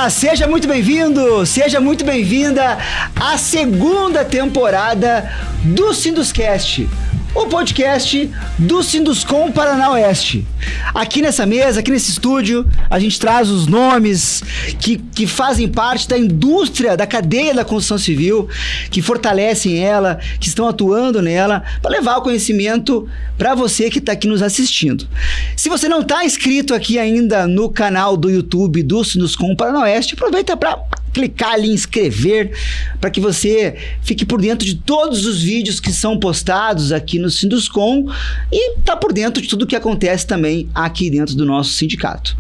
Olá, seja muito bem-vindo, seja muito bem-vinda à segunda temporada do Sinduscast, o podcast do Sinduscom Paraná Oeste. Aqui nessa mesa, aqui nesse estúdio, a gente traz os nomes que fazem parte da indústria, da cadeia da construção civil, que fortalecem ela, que estão atuando nela, para levar o conhecimento para você que está aqui nos assistindo. Se você não está inscrito aqui ainda no canal do YouTube do Sinduscom Paraná Oeste, aproveita para clicar ali em inscrever, para que você fique por dentro de todos os vídeos que são postados aqui no Sinduscom e tá por dentro de tudo o que acontece também aqui dentro do nosso sindicato.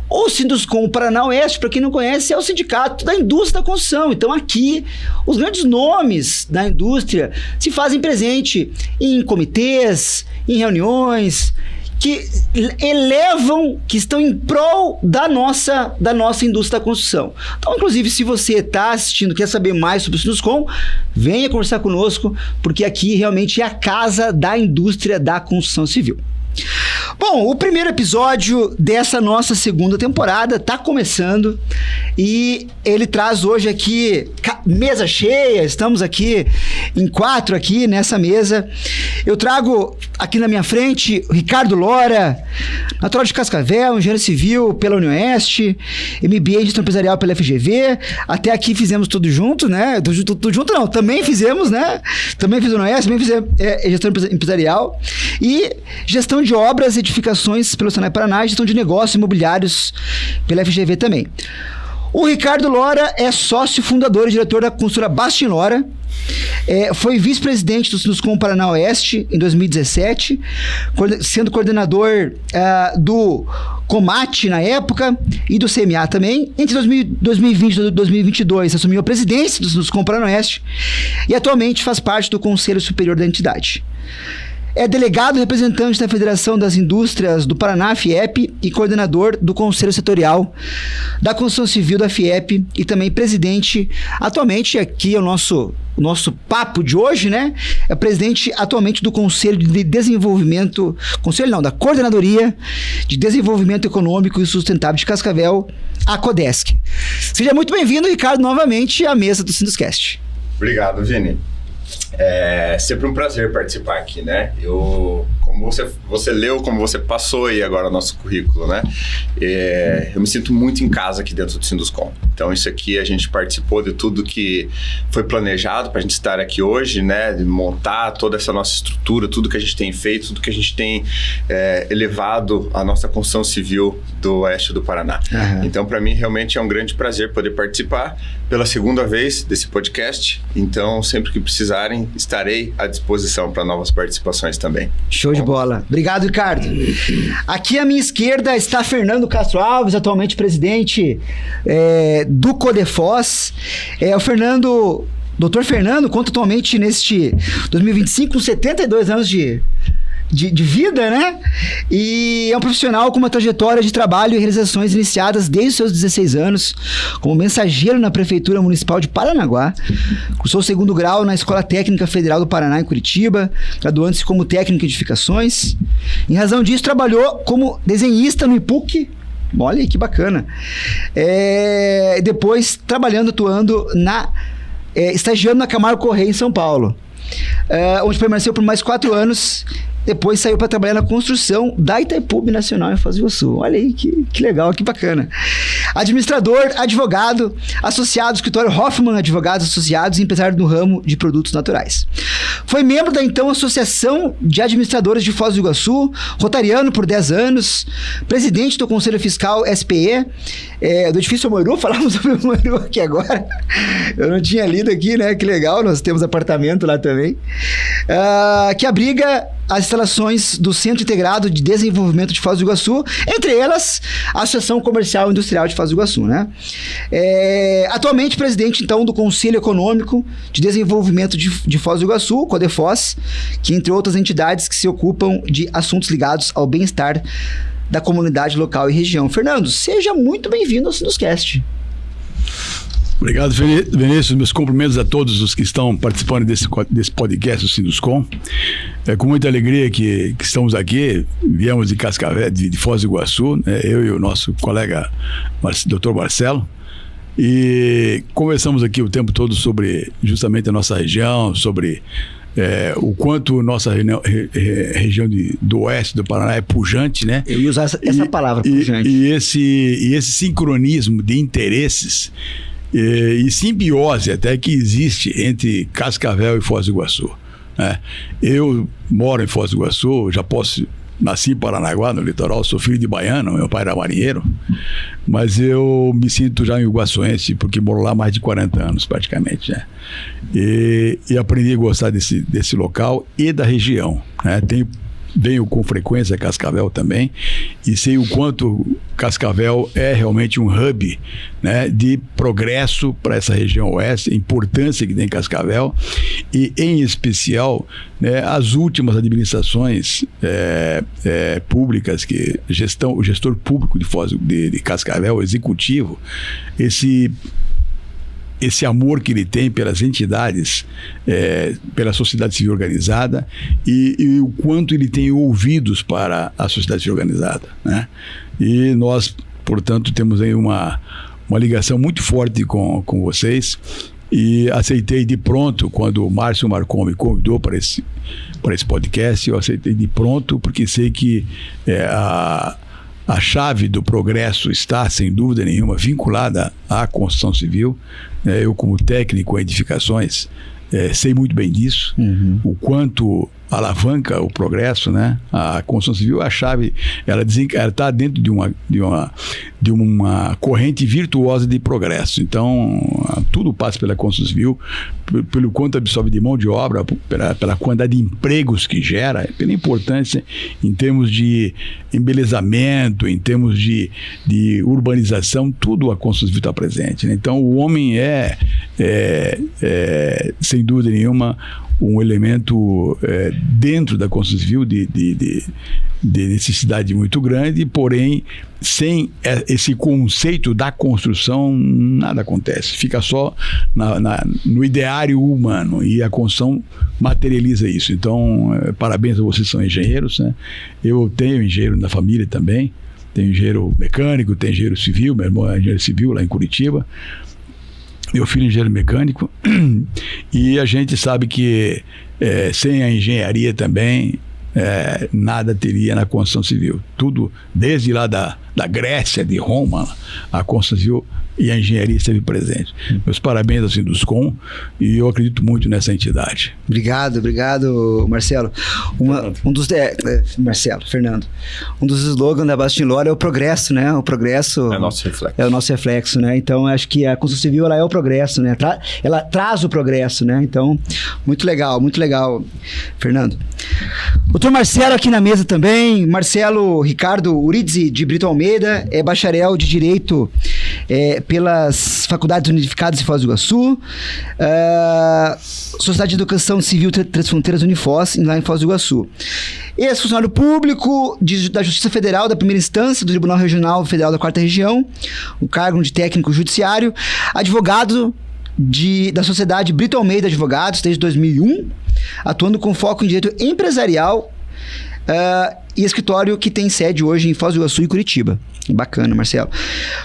O Sinduscom Paraná Oeste, para quem não conhece, é o sindicato da indústria da construção. Então aqui, os grandes nomes da indústria se fazem presente em comitês, em reuniões, que elevam, que estão em prol da nossa indústria da construção. Então, inclusive, se você está assistindo, quer saber mais sobre o Sinduscom, venha conversar conosco, porque aqui realmente é a casa da indústria da construção civil. Bom, o primeiro episódio dessa nossa segunda temporada está começando e ele traz hoje aqui mesa cheia, estamos aqui em 4 aqui nessa mesa. Eu trago aqui na minha frente o Ricardo Lora, natural de Cascavel, engenheiro civil pela Unioeste, MBA em gestão empresarial pela FGV, até aqui fizemos tudo junto, né? Tudo junto não, também fizemos, né? Também fiz o Unioeste, também fiz gestão empresarial e gestão de obras e edificações pelo Senai Paraná, gestão de negócios imobiliários pela FGV também. O Ricardo Lora é sócio fundador e diretor da construtora Bastin Lora, foi vice-presidente do Sinduscom Paraná Oeste em 2017, sendo coordenador do Comate na época e do CMA também. Entre 2020 e 2022 assumiu a presidência do Sinduscom Paraná Oeste e atualmente faz parte do Conselho Superior da entidade. É delegado representante da Federação das Indústrias do Paraná, FIEP, e coordenador do Conselho Setorial da Construção Civil da FIEP e também presidente, atualmente, aqui é o nosso papo de hoje, né? É presidente atualmente do Conselho de Desenvolvimento, da Coordenadoria de Desenvolvimento Econômico e Sustentável de Cascavel, a CODESC. Seja muito bem-vindo, Ricardo, novamente à mesa do Sinduscast. Obrigado, Vini. É sempre um prazer participar aqui, né? Como você leu, como você passou aí agora o nosso currículo, né? Eu me sinto muito em casa aqui dentro do Sinduscom. Então isso aqui a gente participou de tudo que foi planejado para a gente estar aqui hoje, né? De montar toda essa nossa estrutura, tudo que a gente tem feito, tudo que a gente tem elevado a nossa construção civil do oeste do Paraná. Uhum. Então para mim realmente é um grande prazer poder participar pela segunda vez desse podcast. Então sempre que precisarem, estarei à disposição para novas participações também. Show de bola. Obrigado, Ricardo. Aqui à minha esquerda está Fernando Castro Alves, atualmente presidente do Codefos. O Dr. Fernando conta atualmente neste 2025 com 72 anos de vida, né? E é um profissional com uma trajetória de trabalho e realizações iniciadas desde os seus 16 anos, como mensageiro na Prefeitura Municipal de Paranaguá, cursou o 2º grau na Escola Técnica Federal do Paraná, em Curitiba, graduando-se como técnico em edificações. Em razão disso, trabalhou como desenhista no IPUC. Olha aí que bacana. Depois, atuando estagiando na Camargo Correia, em São Paulo, onde permaneceu por mais 4 anos. Depois saiu para trabalhar na construção da Itaipu Nacional em Foz do Iguaçu. Olha aí, que legal, que bacana. Administrador, advogado, associado do escritório Hoffman Advogados Associados e empresário no ramo de produtos naturais. Foi membro da então Associação de Administradores de Foz do Iguaçu, rotariano por 10 anos, presidente do Conselho Fiscal SPE, do edifício Moiru. Falamos sobre o Moiru aqui agora. Eu não tinha lido aqui, né? Que legal, nós temos apartamento lá também. Que abriga as instalações do Centro Integrado de Desenvolvimento de Foz do Iguaçu, entre elas a Associação Comercial e Industrial de Foz do Iguaçu, né? Atualmente presidente, então, do Conselho Econômico de Desenvolvimento de Foz do Iguaçu, CODEFOS, que entre outras entidades que se ocupam de assuntos ligados ao bem-estar da comunidade local e região. Fernando, seja muito bem-vindo ao Sinduscast. Obrigado, Vinícius. Meus cumprimentos a todos os que estão participando desse podcast do Sinduscom. É com muita alegria que estamos aqui. Viemos de Cascavel, de Foz do Iguaçu, né? Eu e o nosso colega Dr. Marcelo. E conversamos aqui o tempo todo sobre justamente a nossa região, sobre o quanto nossa região do oeste do Paraná é pujante, né? Eu ia usar essa palavra, pujante. E esse sincronismo de interesses e simbiose até que existe entre Cascavel e Foz do Iguaçu, né? Eu moro em Foz do Iguaçu, nasci em Paranaguá, no litoral, sou filho de baiano, meu pai era marinheiro, mas eu me sinto já em iguaçuense, porque moro lá há mais de 40 anos, praticamente, né? E aprendi a gostar desse local e da região, né? Venho com frequência a Cascavel também e sei o quanto Cascavel é realmente um hub, né, de progresso para essa região oeste, a importância que tem Cascavel e, em especial, né, as últimas administrações públicas, o gestor público de Cascavel, o executivo, esse amor que ele tem pelas entidades, pela sociedade civil organizada e o quanto ele tem ouvidos para a sociedade civil organizada, né? E nós, portanto, temos aí uma ligação muito forte com vocês e aceitei de pronto, quando o Márcio Marcon me convidou para esse podcast, eu aceitei de pronto porque sei que a chave do progresso está, sem dúvida nenhuma, vinculada à construção civil. Eu, como técnico em edificações, sei muito bem disso, o quanto alavanca o progresso, né? A construção civil, a chave, ela está dentro de uma corrente virtuosa de progresso. Então, tudo passa pela construção civil, pelo quanto absorve de mão de obra, pela quantidade de empregos que gera, pela importância em termos de embelezamento, em termos de urbanização, tudo a construção civil está presente, né? Então, o homem sem dúvida nenhuma, um elemento dentro da construção civil de necessidade muito grande, porém, sem esse conceito da construção, nada acontece. Fica só no ideário humano e a construção materializa isso. Então, parabéns a vocês que são engenheiros, né? Eu tenho engenheiro na família também, tenho engenheiro mecânico, tenho engenheiro civil, meu irmão é engenheiro civil lá em Curitiba. Meu filho é engenheiro mecânico e a gente sabe que sem a engenharia também nada teria na construção civil. Tudo, desde lá da Grécia, de Roma, a construção civil e a engenharia esteve presente. Meus parabéns ao Sinduscom e eu acredito muito nessa entidade. Obrigado, Marcelo. Fernando. Um dos slogans da Bastin Lora é o progresso, né? O progresso é o nosso reflexo. É o nosso reflexo, né? Então, acho que a construção civil, ela é o progresso, né? Ela traz o progresso, né? Então, muito legal, Fernando. Doutor Marcelo aqui na mesa também. Marcelo Ricardo Uridze de Brito Almeida, é bacharel de Direito pelas Faculdades Unificadas de Foz do Iguaçu, Sociedade de Educação Civil Três Fronteiras Unifoz, lá em Foz do Iguaçu. Ex-funcionário público da Justiça Federal da Primeira Instância, do Tribunal Regional Federal da Quarta Região, o cargo de técnico judiciário, advogado da Sociedade Brito Almeida Advogados desde 2001, atuando com foco em direito empresarial e escritório que tem sede hoje em Foz do Iguaçu e Curitiba. Bacana, Marcelo.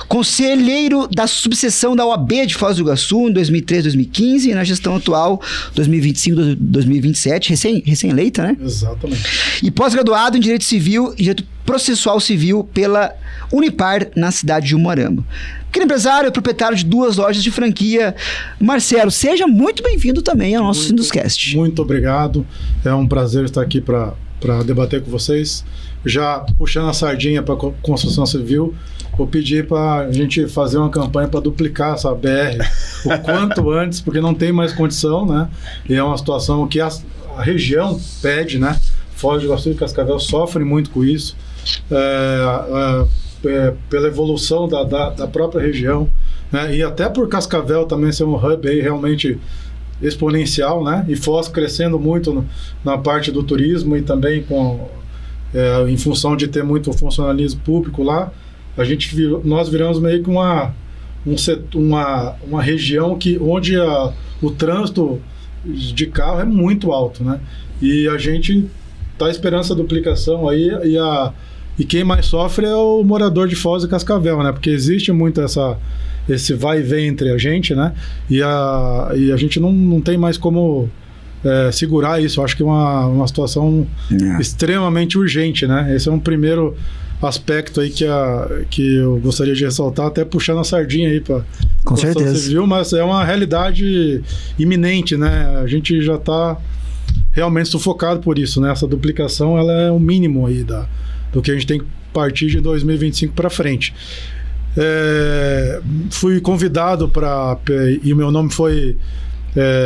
Conselheiro da subseção da OAB de Foz do Iguaçu em 2013, 2015 e na gestão atual 2025, 2027, recém-eleita, né? Exatamente. E pós-graduado em Direito Civil e Direito Processual Civil pela Unipar na cidade de Umuarama. Aquele empresário é proprietário de 2 lojas de franquia. Marcelo, seja muito bem-vindo também ao nosso Sinduscast. Muito obrigado. É um prazer estar aqui para debater com vocês. Já puxando a sardinha para a construção civil, vou pedir para a gente fazer uma campanha para duplicar essa BR o quanto antes, porque não tem mais condição, né? E é uma situação que a região pede, né? Foz do Iguaçu e Cascavel sofrem muito com isso, pela evolução da própria região, né? E até por Cascavel também ser um hub aí realmente exponencial, né? E Foz crescendo muito na parte do turismo e também em função de ter muito funcionalismo público lá, nós viramos meio que uma região onde o trânsito de carro é muito alto, né? E a gente está esperando essa duplicação aí E quem mais sofre é o morador de Foz e Cascavel, né? Porque existe muito esse vai e vem entre a gente, né? E a gente não tem mais como segurar isso. Eu acho que é uma situação extremamente urgente, né? Esse é um primeiro aspecto aí que eu gostaria de ressaltar, até puxando a sardinha aí para com certeza civil, mas é uma realidade iminente, né? A gente já está realmente sufocado por isso, né? Essa duplicação, ela é o mínimo aí do que a gente tem que partir de 2025 para frente. Fui convidado e o meu nome foi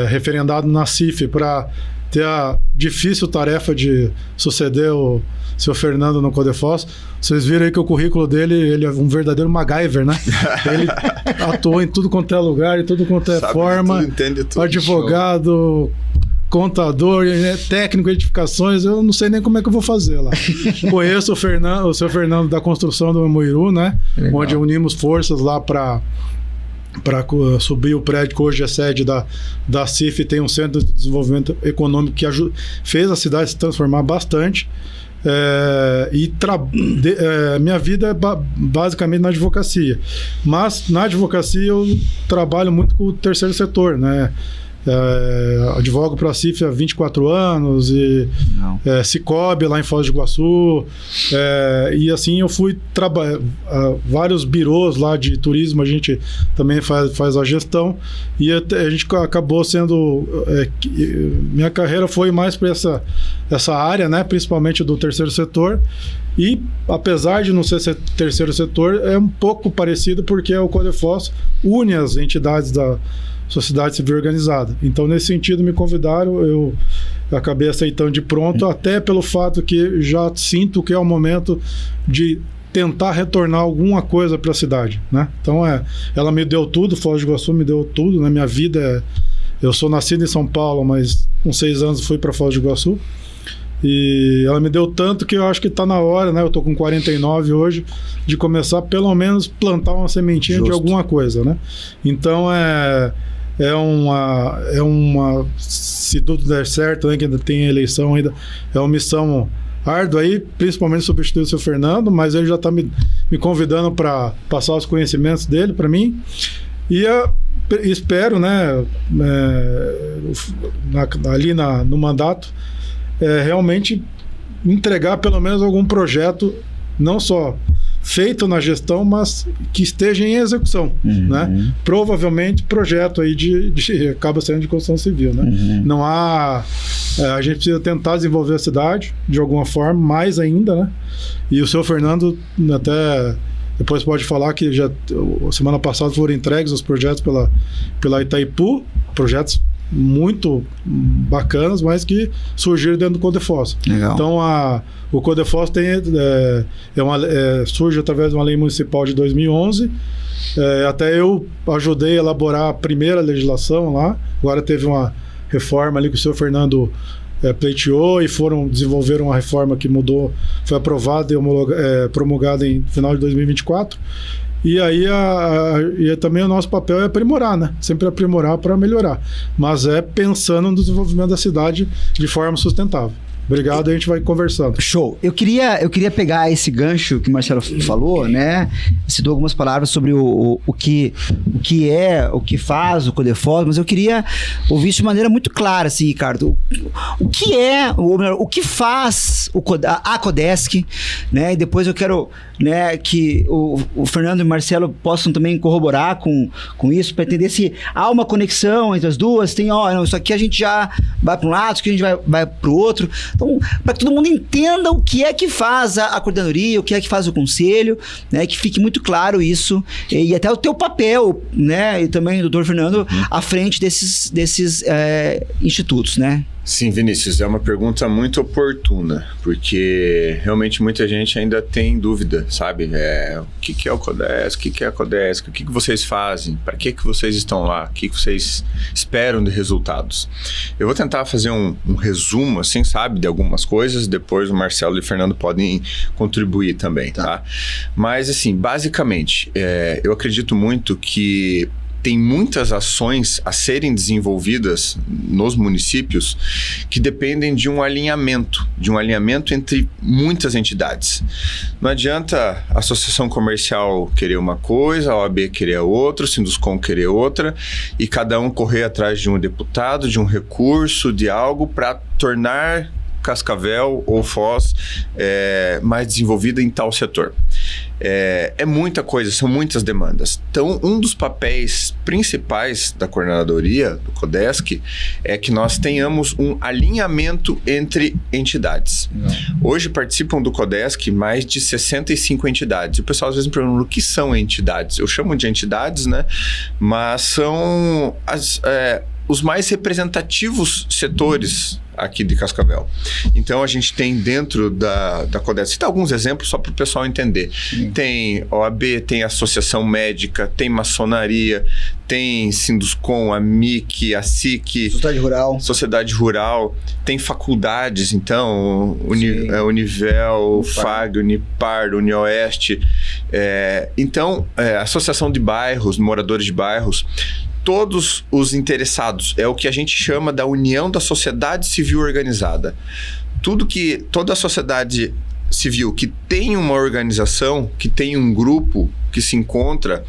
referendado na CIF para ter a difícil tarefa de suceder o seu Fernando no Codefoz. Vocês viram aí que o currículo dele, ele é um verdadeiro MacGyver, né? Ele atuou em tudo quanto é lugar, em tudo quanto é forma. Tudo, entende tudo, advogado, contador, técnico de edificações, eu não sei nem como é que eu vou fazer lá. Conheço o seu Fernando da construção do Hemoiru, né? Legal. Onde unimos forças lá para subir o prédio que hoje é sede da CIF, tem um centro de desenvolvimento econômico que fez a cidade se transformar bastante. Minha vida é basicamente na advocacia, mas na advocacia eu trabalho muito com o terceiro setor, né? Advogo para a CIF há 24 anos e Cicobi lá em Foz do Iguaçu, e assim eu fui trabalhar vários birôs lá de turismo, a gente também faz a gestão, e a gente acabou sendo minha carreira foi mais para essa área, né, principalmente do terceiro setor, e apesar de não ser terceiro setor, é um pouco parecido porque o Codefoz une as entidades da sociedade civil organizada. Então, nesse sentido, me convidaram, eu acabei aceitando de pronto, até pelo fato que já sinto que é o momento de tentar retornar alguma coisa para a cidade, né? Então, ela me deu tudo, Foz do Iguaçu me deu tudo, né? Minha vida eu sou nascido em São Paulo, mas com 6 anos fui para Foz do Iguaçu, e ela me deu tanto que eu acho que está na hora, né? Eu estou com 49 hoje, de começar pelo menos plantar uma sementinha de alguma coisa, né? Então, se tudo der certo, né, que ainda tem eleição ainda, é uma missão árdua aí, principalmente substituir o seu Fernando, mas ele já está me convidando para passar os conhecimentos dele para mim, e espero, né, ali no mandato, realmente entregar pelo menos algum projeto, não só feito na gestão, mas que esteja em execução, né? Provavelmente projeto aí acaba sendo de construção civil, né? Não há... a gente precisa tentar desenvolver a cidade de alguma forma, mais ainda, né? E o seu Fernando até depois pode falar que já semana passada foram entregues os projetos pela Itaipu, projetos muito bacanas, mas que surgiram dentro do Codefoz. Legal. Então o Codefoz surge através de uma lei municipal de 2011. Até eu ajudei a elaborar a primeira legislação lá. Agora teve uma reforma ali que o senhor Fernando pleiteou, e desenvolveram uma reforma que mudou, foi aprovada e promulgada em final de 2024. E aí também o nosso papel é aprimorar, né? Sempre aprimorar para melhorar. Mas pensando no desenvolvimento da cidade de forma sustentável. Obrigado, a gente vai conversando. Show. Eu queria pegar esse gancho que o Marcelo falou, né? Citou algumas palavras sobre o que faz o Codefoz, mas eu queria ouvir isso de maneira muito clara, assim, Ricardo. O que faz a Codesc, né? E depois eu quero, né, que o Fernando e o Marcelo possam também corroborar com isso, para entender se há uma conexão entre as duas. Tem, isso aqui a gente já vai para um lado, isso aqui a gente vai para o outro. Então, para que todo mundo entenda o que é que faz a coordenadoria, o que é que faz o conselho, né, que fique muito claro isso, e até o teu papel, né, e também do Dr. Fernando, à frente desses institutos, né? Sim, Vinícius, é uma pergunta muito oportuna, porque realmente muita gente ainda tem dúvida, sabe? O que é o Codesc, o que é a Codesc, o que vocês fazem, para que vocês estão lá, o que vocês esperam de resultados. Eu vou tentar fazer um resumo, assim, sabe, de algumas coisas, depois o Marcelo e o Fernando podem contribuir também, tá? Mas, assim, basicamente, eu acredito muito que tem muitas ações a serem desenvolvidas nos municípios que dependem de um alinhamento entre muitas entidades. Não adianta a associação comercial querer uma coisa, a OAB querer outra, o Sinduscom querer outra, e cada um correr atrás de um deputado, de um recurso, de algo para tornar Cascavel ou Foz mais desenvolvida em tal setor. É muita coisa, são muitas demandas. Então, um dos papéis principais da coordenadoria, do CODESC, é que nós tenhamos um alinhamento entre entidades. Hoje participam do CODESC mais de 65 entidades. O pessoal às vezes me pergunta o que são entidades. Eu chamo de entidades, né? Mas são os mais representativos setores aqui de Cascavel. Então, a gente tem dentro da CODESC, citar alguns exemplos só para o pessoal entender. Sim. Tem OAB, tem Associação Médica, tem Maçonaria, tem Sinduscom, a MIC, a SIC, Sociedade Rural, tem faculdades, então, Univel, FAG, Unipar, Unioeste, então, Associação de Bairros, Moradores de Bairros, todos os interessados, é o que a gente chama da união da sociedade civil organizada. Toda a sociedade civil que tem uma organização, que tem um grupo que se encontra,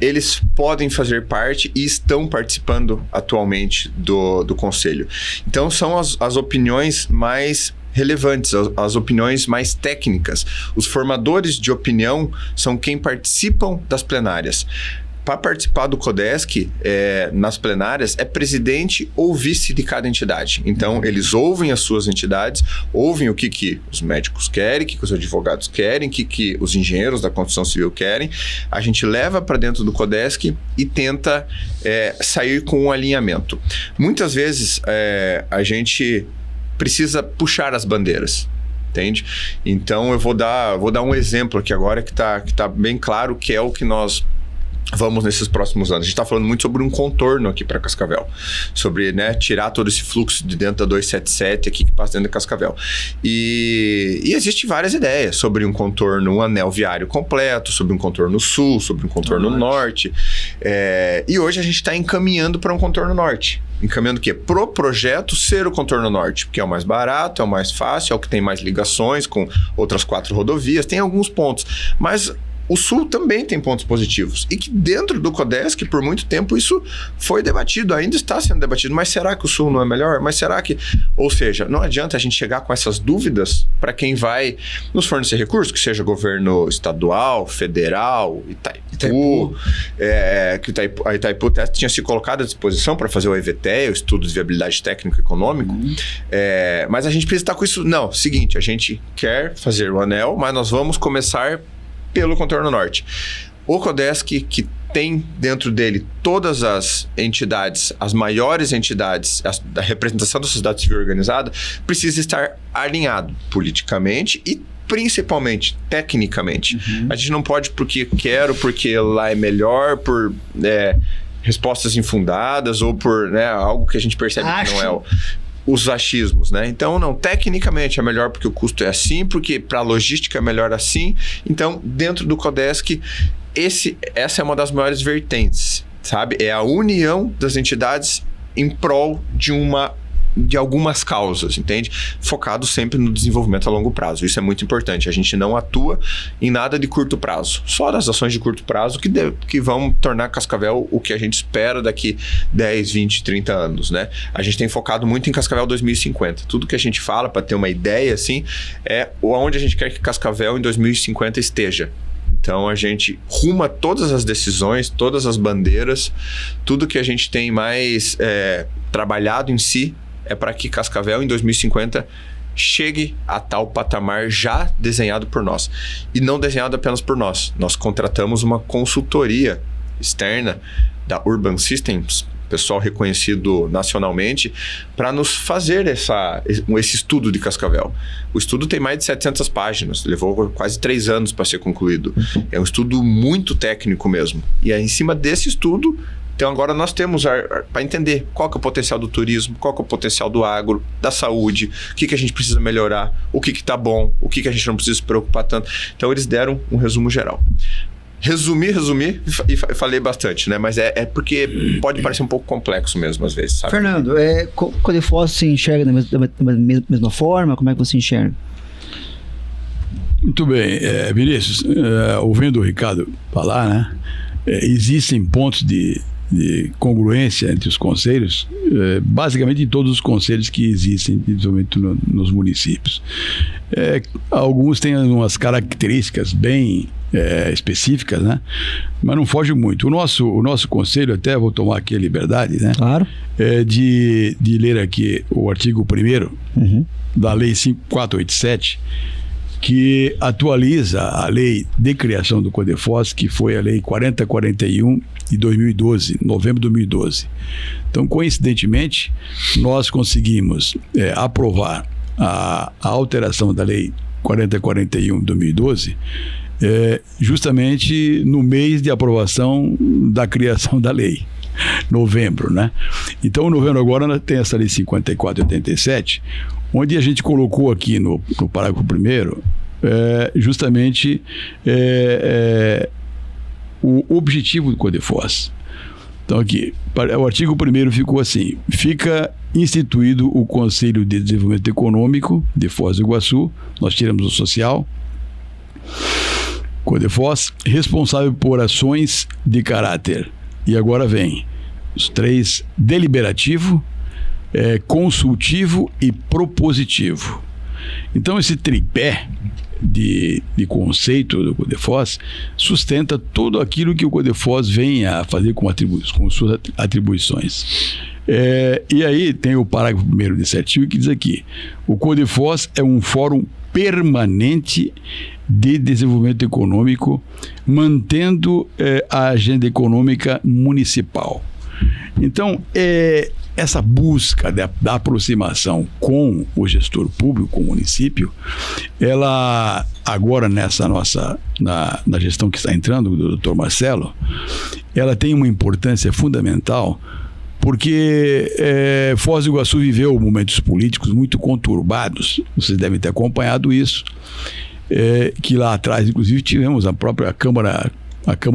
eles podem fazer parte e estão participando atualmente do Conselho. Então, são as opiniões mais relevantes, as opiniões mais técnicas. Os formadores de opinião são quem participam das plenárias. Para participar do CODESC, nas plenárias, é presidente ou vice de cada entidade. Então, eles ouvem as suas entidades, ouvem o que os médicos querem, o que os advogados querem, o que os engenheiros da construção civil querem. A gente leva para dentro do CODESC e tenta sair com um alinhamento. Muitas vezes, a gente precisa puxar as bandeiras. Entende? Então, eu vou dar um exemplo aqui agora que tá bem claro, que é o que nós vamos nesses próximos anos. A gente está falando muito sobre um contorno aqui para Cascavel, sobre tirar todo esse fluxo de dentro da 277 aqui que passa dentro de Cascavel. E existe várias ideias sobre um contorno, um anel viário completo, sobre um contorno sul, sobre um contorno norte. E hoje a gente está encaminhando para um contorno norte. Encaminhando o quê? Pro projeto ser o contorno norte, porque é o mais barato, é o mais fácil, é o que tem mais ligações com outras 4 rodovias, tem alguns pontos, mas o Sul também tem pontos positivos. E que dentro do CODESC, por muito tempo, isso foi debatido, ainda está sendo debatido. Mas será que o Sul não é melhor? Mas será que... Ou seja, não adianta a gente chegar com essas dúvidas para quem vai nos fornecer recursos, que seja governo estadual, federal, Itaipu. Que a Itaipu tinha se colocado à disposição para fazer o EVT, o Estudo de Viabilidade Técnico e Econômico. Mas a gente precisa estar com isso... Não, seguinte, a gente quer fazer o anel, mas nós vamos começar pelo contorno norte. O CODESC, que tem dentro dele todas as entidades, as maiores entidades da representação da sociedade civil organizada, precisa estar alinhado politicamente e principalmente tecnicamente. A gente não pode porque lá é melhor, por respostas infundadas ou por algo que a gente percebe que não é os achismos, né? Então, não, tecnicamente é melhor porque o custo é assim, porque para a logística é melhor assim. Então, dentro do CODESC, essa é uma das maiores vertentes, sabe? É a união das entidades em prol de algumas causas, entende? Focado sempre no desenvolvimento a longo prazo. Isso é muito importante. A gente não atua em nada de curto prazo. Só nas ações de curto prazo que vão tornar Cascavel o que a gente espera daqui 10, 20, 30 anos, né? A gente tem focado muito em Cascavel 2050. Tudo que a gente fala, para ter uma ideia, assim, é onde a gente quer que Cascavel em 2050 esteja. Então, a gente ruma todas as decisões, todas as bandeiras, tudo que a gente tem mais trabalhado em si, é para que Cascavel, em 2050, chegue a tal patamar já desenhado por nós. E não desenhado apenas por nós. Nós contratamos uma consultoria externa da Urban Systems, pessoal reconhecido nacionalmente, para nos fazer esse estudo de Cascavel. O estudo tem mais de 700 páginas, levou quase 3 anos para ser concluído. É um estudo muito técnico mesmo. E é em cima desse estudo... Então, agora nós temos para entender qual que é o potencial do turismo, qual que é o potencial do agro, da saúde, o que a gente precisa melhorar, o que está bom, o que a gente não precisa se preocupar tanto. Então, eles deram um resumo geral. resumir e falei bastante, né? Mas é porque pode parecer um pouco complexo mesmo, às vezes, sabe? Fernando, Codefós se enxerga da mesma forma? Como é que você enxerga? Muito bem, Vinícius, ouvindo o Ricardo falar, né? Existem pontos de congruência entre os conselhos, basicamente em todos os conselhos que existem, principalmente nos municípios. Alguns têm umas características bem específicas, né? Mas não foge muito. O nosso conselho, até vou tomar aqui a liberdade, né? Claro. De ler aqui o artigo 1º da Lei 5487, que atualiza a lei de criação do Codefós, que foi a Lei 4041 de 2012, novembro de 2012. Então, coincidentemente, nós conseguimos aprovar a alteração da Lei 4041 de 2012 justamente no mês de aprovação da criação da lei. Novembro, né? Então, novembro agora tem essa Lei 5487, onde a gente colocou aqui no parágrafo 1º justamente o objetivo do Codefós. Então aqui, o artigo 1º ficou assim: fica instituído o Conselho de Desenvolvimento Econômico de Foz do Iguaçu, nós tiramos o social, Codefós, responsável por ações de caráter, e agora vem os 3, deliberativo, consultivo e propositivo. Então esse tripé de conceito do Codefós sustenta tudo aquilo que o Codefós vem a fazer com suas atribuições. E aí tem o parágrafo 1º desse artigo que diz aqui: o Codefós é um fórum permanente de desenvolvimento econômico, mantendo a agenda econômica municipal. Então, essa busca da aproximação com o gestor público, com o município, ela agora nessa na gestão que está entrando, do Dr. Marcelo, ela tem uma importância fundamental, porque Foz do Iguaçu viveu momentos políticos muito conturbados, vocês devem ter acompanhado isso, que lá atrás, inclusive, tivemos a própria Câmara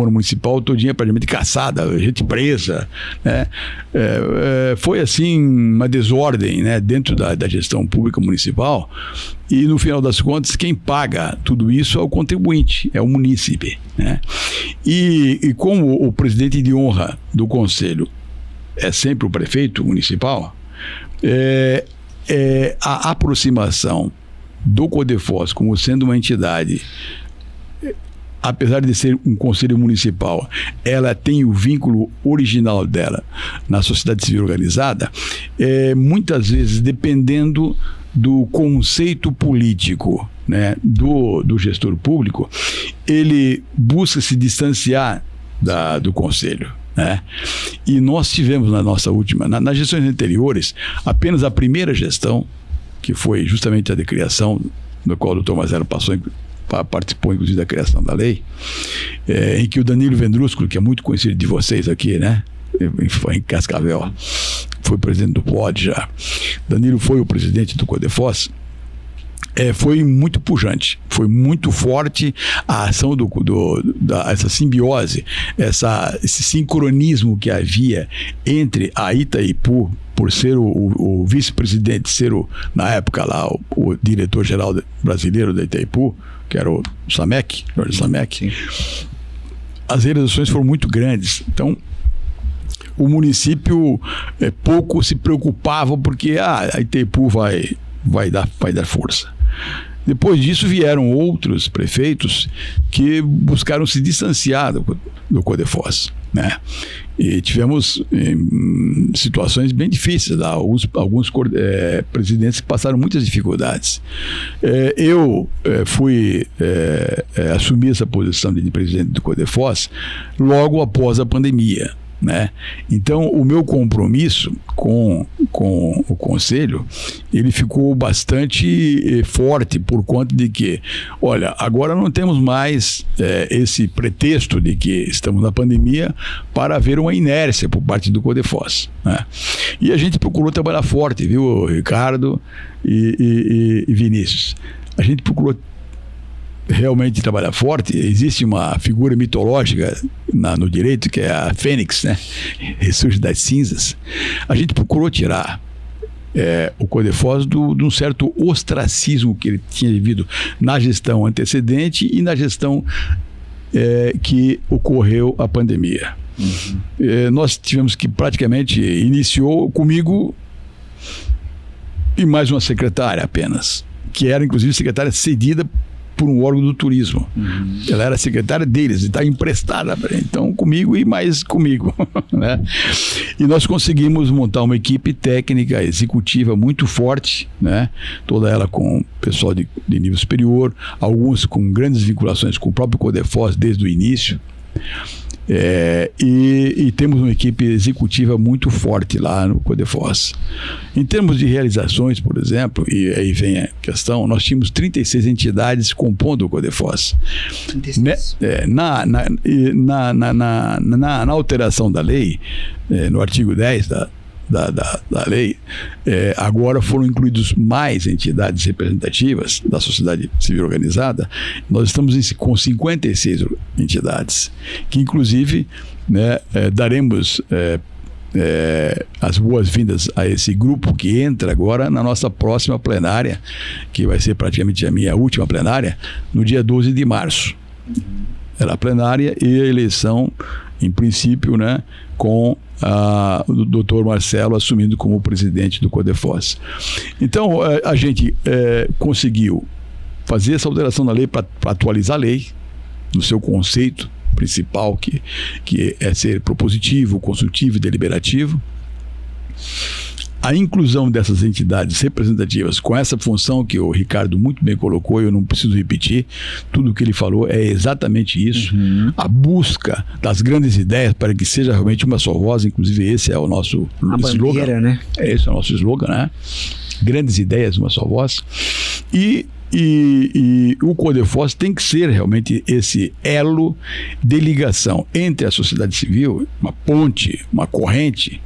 Municipal todinha praticamente caçada, gente presa, né? Foi assim uma desordem, né, dentro da gestão pública municipal, e no final das contas quem paga tudo isso é o contribuinte, é o munícipe, né? E como o presidente de honra do conselho é sempre o prefeito municipal, a aproximação do Codefós como sendo uma entidade, apesar de ser um conselho municipal, ela tem o vínculo original dela na sociedade civil organizada, muitas vezes dependendo do conceito político, né, do gestor público, ele busca se distanciar do conselho, né? E nós tivemos na nossa última, nas gestões anteriores, apenas a primeira gestão, que foi justamente a de criação, no qual o Dr. Marcelo participou inclusive da criação da lei, em que o Danilo Vendrúsculo, que é muito conhecido de vocês aqui, né, foi em Cascavel, foi presidente do POD já. Danilo foi o presidente do Codefós. Foi muito pujante, foi muito forte a ação essa simbiose, esse sincronismo que havia entre a Itaipu, por ser o vice-presidente, ser na época lá o diretor-geral brasileiro da Itaipu, que era o Samek, Jorge Samek. As realizações foram muito grandes. Então, o município pouco se preocupava, porque a Itaipu vai dar força. Depois disso vieram outros prefeitos que buscaram se distanciar do Codefós, né? E tivemos situações bem difíceis lá, alguns presidentes que passaram muitas dificuldades. Eu assumi essa posição de presidente do Codefós logo após a pandemia, né? Então o meu compromisso com o conselho, ele ficou bastante forte, por conta de que, olha, agora não temos mais esse pretexto de que estamos na pandemia para haver uma inércia por parte do Codefós, né? E a gente procurou trabalhar forte, viu, Ricardo e Vinícius? A gente procurou realmente trabalhar forte, existe uma figura mitológica no direito, que é a Fênix, né? Ressurge das cinzas. A gente procurou tirar o Codefós de um certo ostracismo que ele tinha vivido na gestão antecedente e na gestão que ocorreu a pandemia. Nós tivemos que praticamente iniciou comigo e mais uma secretária apenas, que era inclusive secretária cedida por um órgão do turismo. Ela era secretária deles e está emprestada, então comigo e mais comigo, né? E nós conseguimos montar uma equipe técnica executiva muito forte, né? Toda ela com pessoal de nível superior, alguns com grandes vinculações com o próprio Codefós desde o início. E temos uma equipe executiva muito forte lá no Codefós. Em termos de realizações, por exemplo, e aí vem a questão, nós tínhamos 36 entidades compondo o Codefós. 36. Na alteração da lei, no artigo 10 da lei, agora foram incluídos mais entidades representativas da sociedade civil organizada. Nós estamos com 56 entidades, que inclusive, né, daremos as boas-vindas a esse grupo que entra agora na nossa próxima plenária, que vai ser praticamente a minha última plenária, no dia 12 de março. Era a plenária e a eleição, em princípio, né, com o doutor Marcelo assumindo como presidente do Codefós. Então, a gente conseguiu fazer essa alteração na lei para atualizar a lei no seu conceito principal, que é ser propositivo, consultivo e deliberativo. A inclusão dessas entidades representativas com essa função que o Ricardo muito bem colocou, eu não preciso repetir, tudo o que ele falou é exatamente isso. A busca das grandes ideias para que seja realmente uma só voz, inclusive esse é o nosso slogan. Bandeira, né? Esse é o nosso slogan, né? Grandes ideias, uma só voz. E o Codefós tem que ser realmente esse elo de ligação entre a sociedade civil, uma ponte, uma corrente,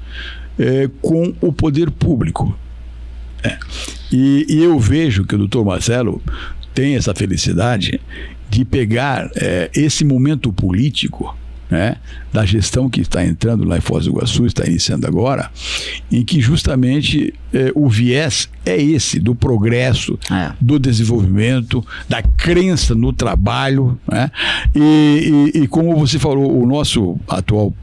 com o poder público. E eu vejo que o doutor Marcelo tem essa felicidade de pegar esse momento político, né, da gestão que está entrando lá em Foz do Iguaçu, está iniciando agora, em que justamente o viés é esse, do progresso, do desenvolvimento, da crença no trabalho, né? E como você falou, o nosso atual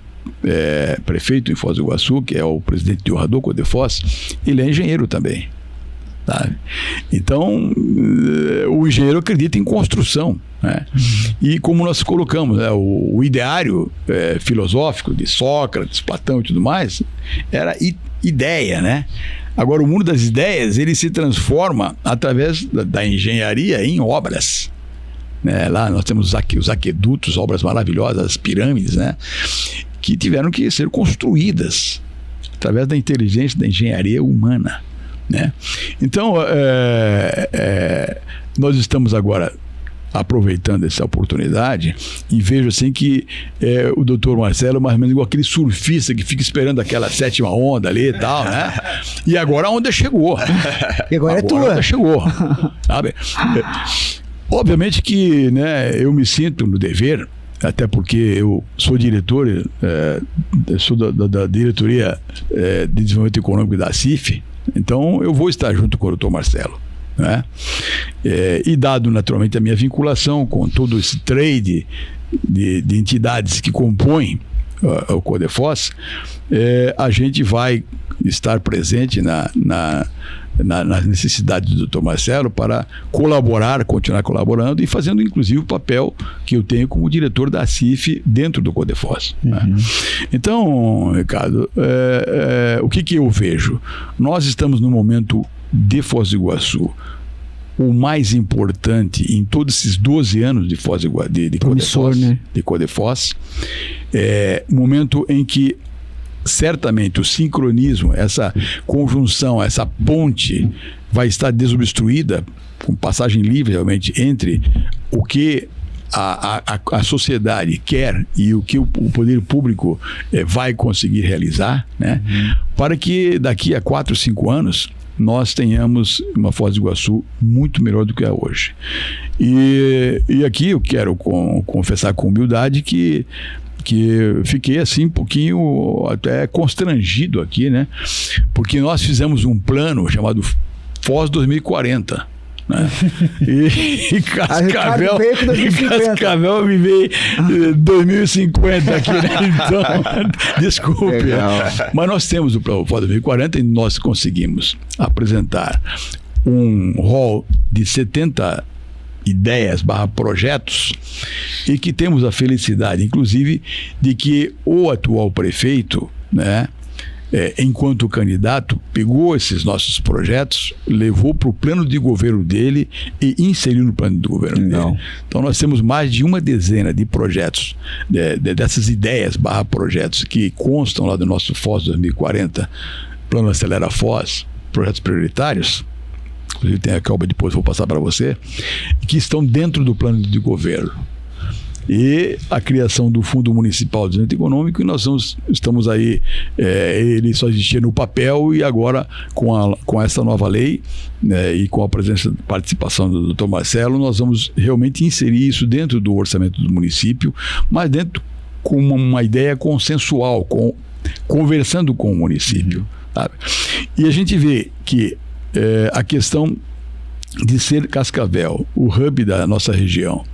prefeito em Foz do Iguaçu, que é o presidente de honra do Codefós, ele é engenheiro também, sabe? Então o engenheiro acredita em construção, né? E como nós colocamos, né, o ideário filosófico de Sócrates, Platão e tudo mais era ideia, né? Agora o mundo das ideias ele se transforma através da engenharia em obras. Lá nós temos os aquedutos, obras maravilhosas, as pirâmides, né, que tiveram que ser construídas através da inteligência, da engenharia humana, né? Então, nós estamos agora aproveitando essa oportunidade e vejo assim que o doutor Marcelo é mais ou menos igual aquele surfista que fica esperando aquela 7ª onda ali e tal, né? E agora a onda chegou. E agora é tua. A onda chegou, sabe? Obviamente que, né, eu me sinto no dever, até porque eu sou diretor, sou da diretoria de desenvolvimento econômico da CIF, então eu vou estar junto com o doutor Marcelo, né? E dado naturalmente a minha vinculação com todo esse trade de entidades que compõem o Codefós, a gente vai estar presente nas necessidades do Dr. Marcelo para colaborar, continuar colaborando e fazendo inclusive o papel que eu tenho como diretor da CIF dentro do Codefós, né? Então, Ricardo, o que eu vejo? Nós estamos no momento de Foz do Iguaçu, o mais importante em todos esses 12 anos de Foz do Iguaçu, de Codefós, né? De Codefós, momento em que certamente o sincronismo, essa conjunção, essa ponte vai estar desobstruída, com passagem livre realmente entre o que a sociedade quer e o que o poder público vai conseguir realizar, né? Para que daqui a 4, 5 anos nós tenhamos uma Foz do Iguaçu muito melhor do que é hoje. E aqui eu quero confessar com humildade que fiquei assim um pouquinho até constrangido aqui, né? Porque nós fizemos um plano chamado Foz 2040, né? E Cascavel me veio 2050 aqui, né? Então, desculpe. Legal. Mas nós temos o Foz 2040 e nós conseguimos apresentar um rol de 70 ideias/projetos e que temos a felicidade, inclusive, de que o atual prefeito, né, enquanto candidato, pegou esses nossos projetos, levou para o plano de governo dele e inseriu no plano de governo dele. Então nós temos mais de uma dezena de projetos, dessas ideias/projetos que constam lá do nosso Foz 2040, Plano Acelera Foz, projetos prioritários. Inclusive tem a calma, depois vou passar para você, que estão dentro do plano de governo. E a criação do Fundo Municipal de Desenvolvimento Econômico, e nós estamos aí, ele só existia no papel, e agora com essa nova lei, né, e com a participação do Dr. Marcelo, nós vamos realmente inserir isso dentro do orçamento do município, mas dentro com uma ideia consensual, conversando com o município, sabe? E a gente vê que a questão de ser Cascavel, o hub da nossa região,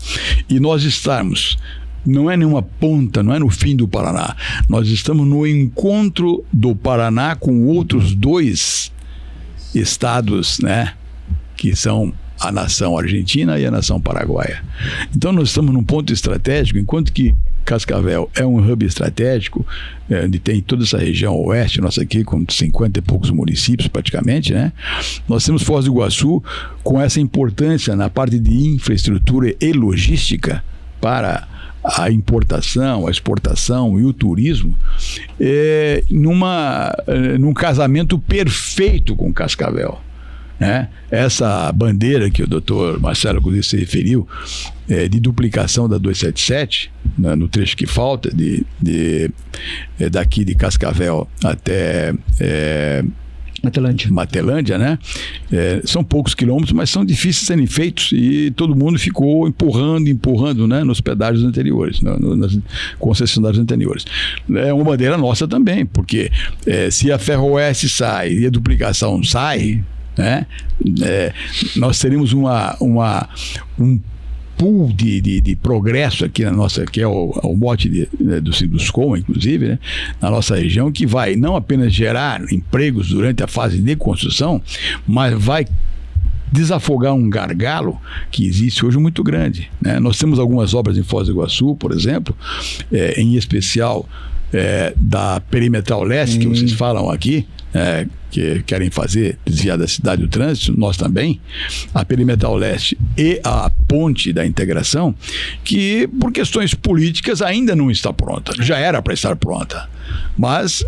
e nós estarmos, não é nenhuma ponta, não é no fim do Paraná, nós estamos no encontro do Paraná com outros 2 estados, né, que são a nação argentina e a nação paraguaia. Então nós estamos num ponto estratégico, enquanto que Cascavel é um hub estratégico, onde tem toda essa região oeste, nossa aqui, com 50 e poucos municípios praticamente, né? Nós temos Foz do Iguaçu com essa importância na parte de infraestrutura e logística para a importação, a exportação e o turismo, num casamento perfeito com Cascavel, né? Essa bandeira que o doutor Marcelo se referiu, de duplicação da 277, né, no trecho que falta, daqui de Cascavel até Matelândia, né? São poucos quilômetros, mas são difíceis de serem feitos, e todo mundo ficou empurrando, né, nos pedágios anteriores, nas concessionárias anteriores. É uma bandeira nossa também, porque se a Ferroeste sai e a duplicação sai, né, nós teríamos um pool de progresso aqui na nossa, que é o mote do Sinduscom, inclusive, né, na nossa região, que vai não apenas gerar empregos durante a fase de construção, mas vai desafogar um gargalo que existe hoje muito grande, né? Nós temos algumas obras em Foz do Iguaçu, por exemplo, em especial da Perimetral Leste, que vocês falam aqui, que querem desviar da cidade do trânsito, nós também, a Perimetral Leste e a ponte da integração, que por questões políticas ainda não está pronta, já era para estar pronta, mas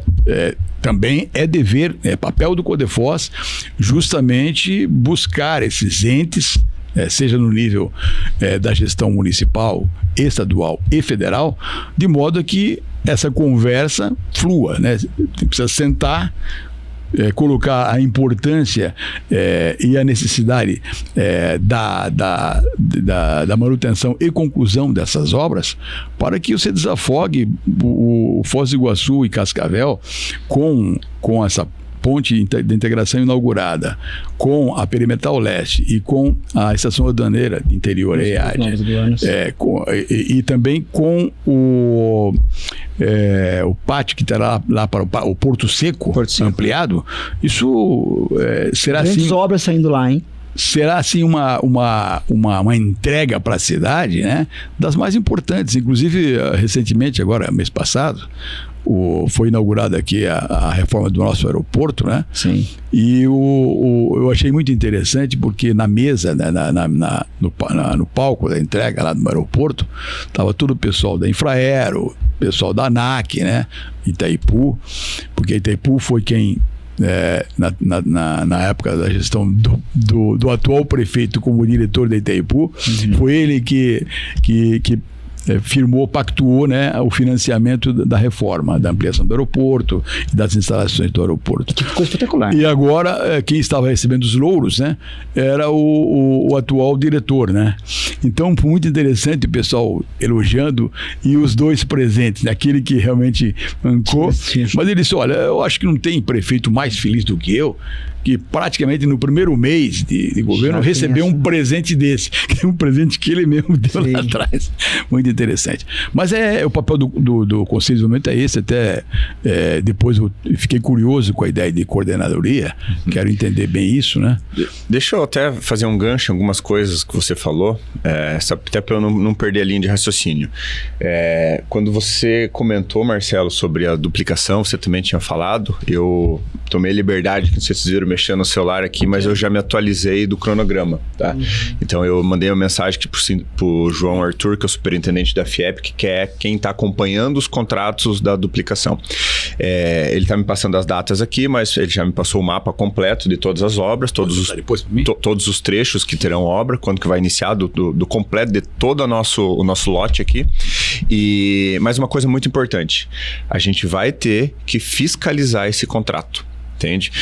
também é dever, é papel do Codefós justamente buscar esses entes, seja no nível da gestão municipal, estadual e federal, de modo que essa conversa flua, né? Precisa sentar, colocar a importância e a necessidade da manutenção e conclusão dessas obras, para que você desafogue o Foz do Iguaçu e Cascavel com essa ponte de integração inaugurada, com a Perimetral Leste e com a Estação Aduaneira Interior EAD, e também com o pátio que terá lá para o Porto Seco ampliado. Isso será grandes assim, obras saindo lá, hein? Será assim uma entrega para a cidade, né, das mais importantes. Inclusive, recentemente, agora mês passado, foi inaugurada aqui a reforma do nosso aeroporto, né? Sim. E eu achei muito interessante, porque na mesa, né, no palco da entrega lá no aeroporto, estava todo o pessoal da Infraero, pessoal da ANAC, né? Itaipu, porque Itaipu foi quem, na época da gestão do atual prefeito como diretor da Itaipu, foi ele que pactuou, né, o financiamento da reforma, da ampliação do aeroporto e das instalações do aeroporto. Que coisa espetacular. E agora, quem estava recebendo os louros, né, era o atual diretor, né? Então, foi muito interessante o pessoal elogiando e os dois presentes, né? Aquele que realmente mancou. Mas ele disse, olha, eu acho que não tem prefeito mais feliz do que eu, que praticamente no primeiro mês de governo recebeu um presente desse, que é um presente que ele mesmo deu lá atrás. Muito interessante. Mas o papel do Conselho de Desenvolvimento é esse, até depois eu fiquei curioso com a ideia de coordenadoria, quero entender bem isso, né? Deixa eu até fazer um gancho em algumas coisas que você falou, até para eu não perder a linha de raciocínio. Quando você comentou, Marcelo, sobre a duplicação, você também tinha falado, eu tomei liberdade, que vocês viram mexendo no celular aqui, mas eu já me atualizei do cronograma, tá? Então eu mandei uma mensagem aqui pro João Arthur, que é o superintendente da FIEP, que é quem está acompanhando os contratos da duplicação. Ele está me passando as datas aqui, mas ele já me passou o mapa completo de todas as obras, todos os trechos que terão obra, quando que vai iniciar, do completo de todo o nosso lote aqui. E mais uma coisa muito importante, a gente vai ter que fiscalizar esse contrato. Entende?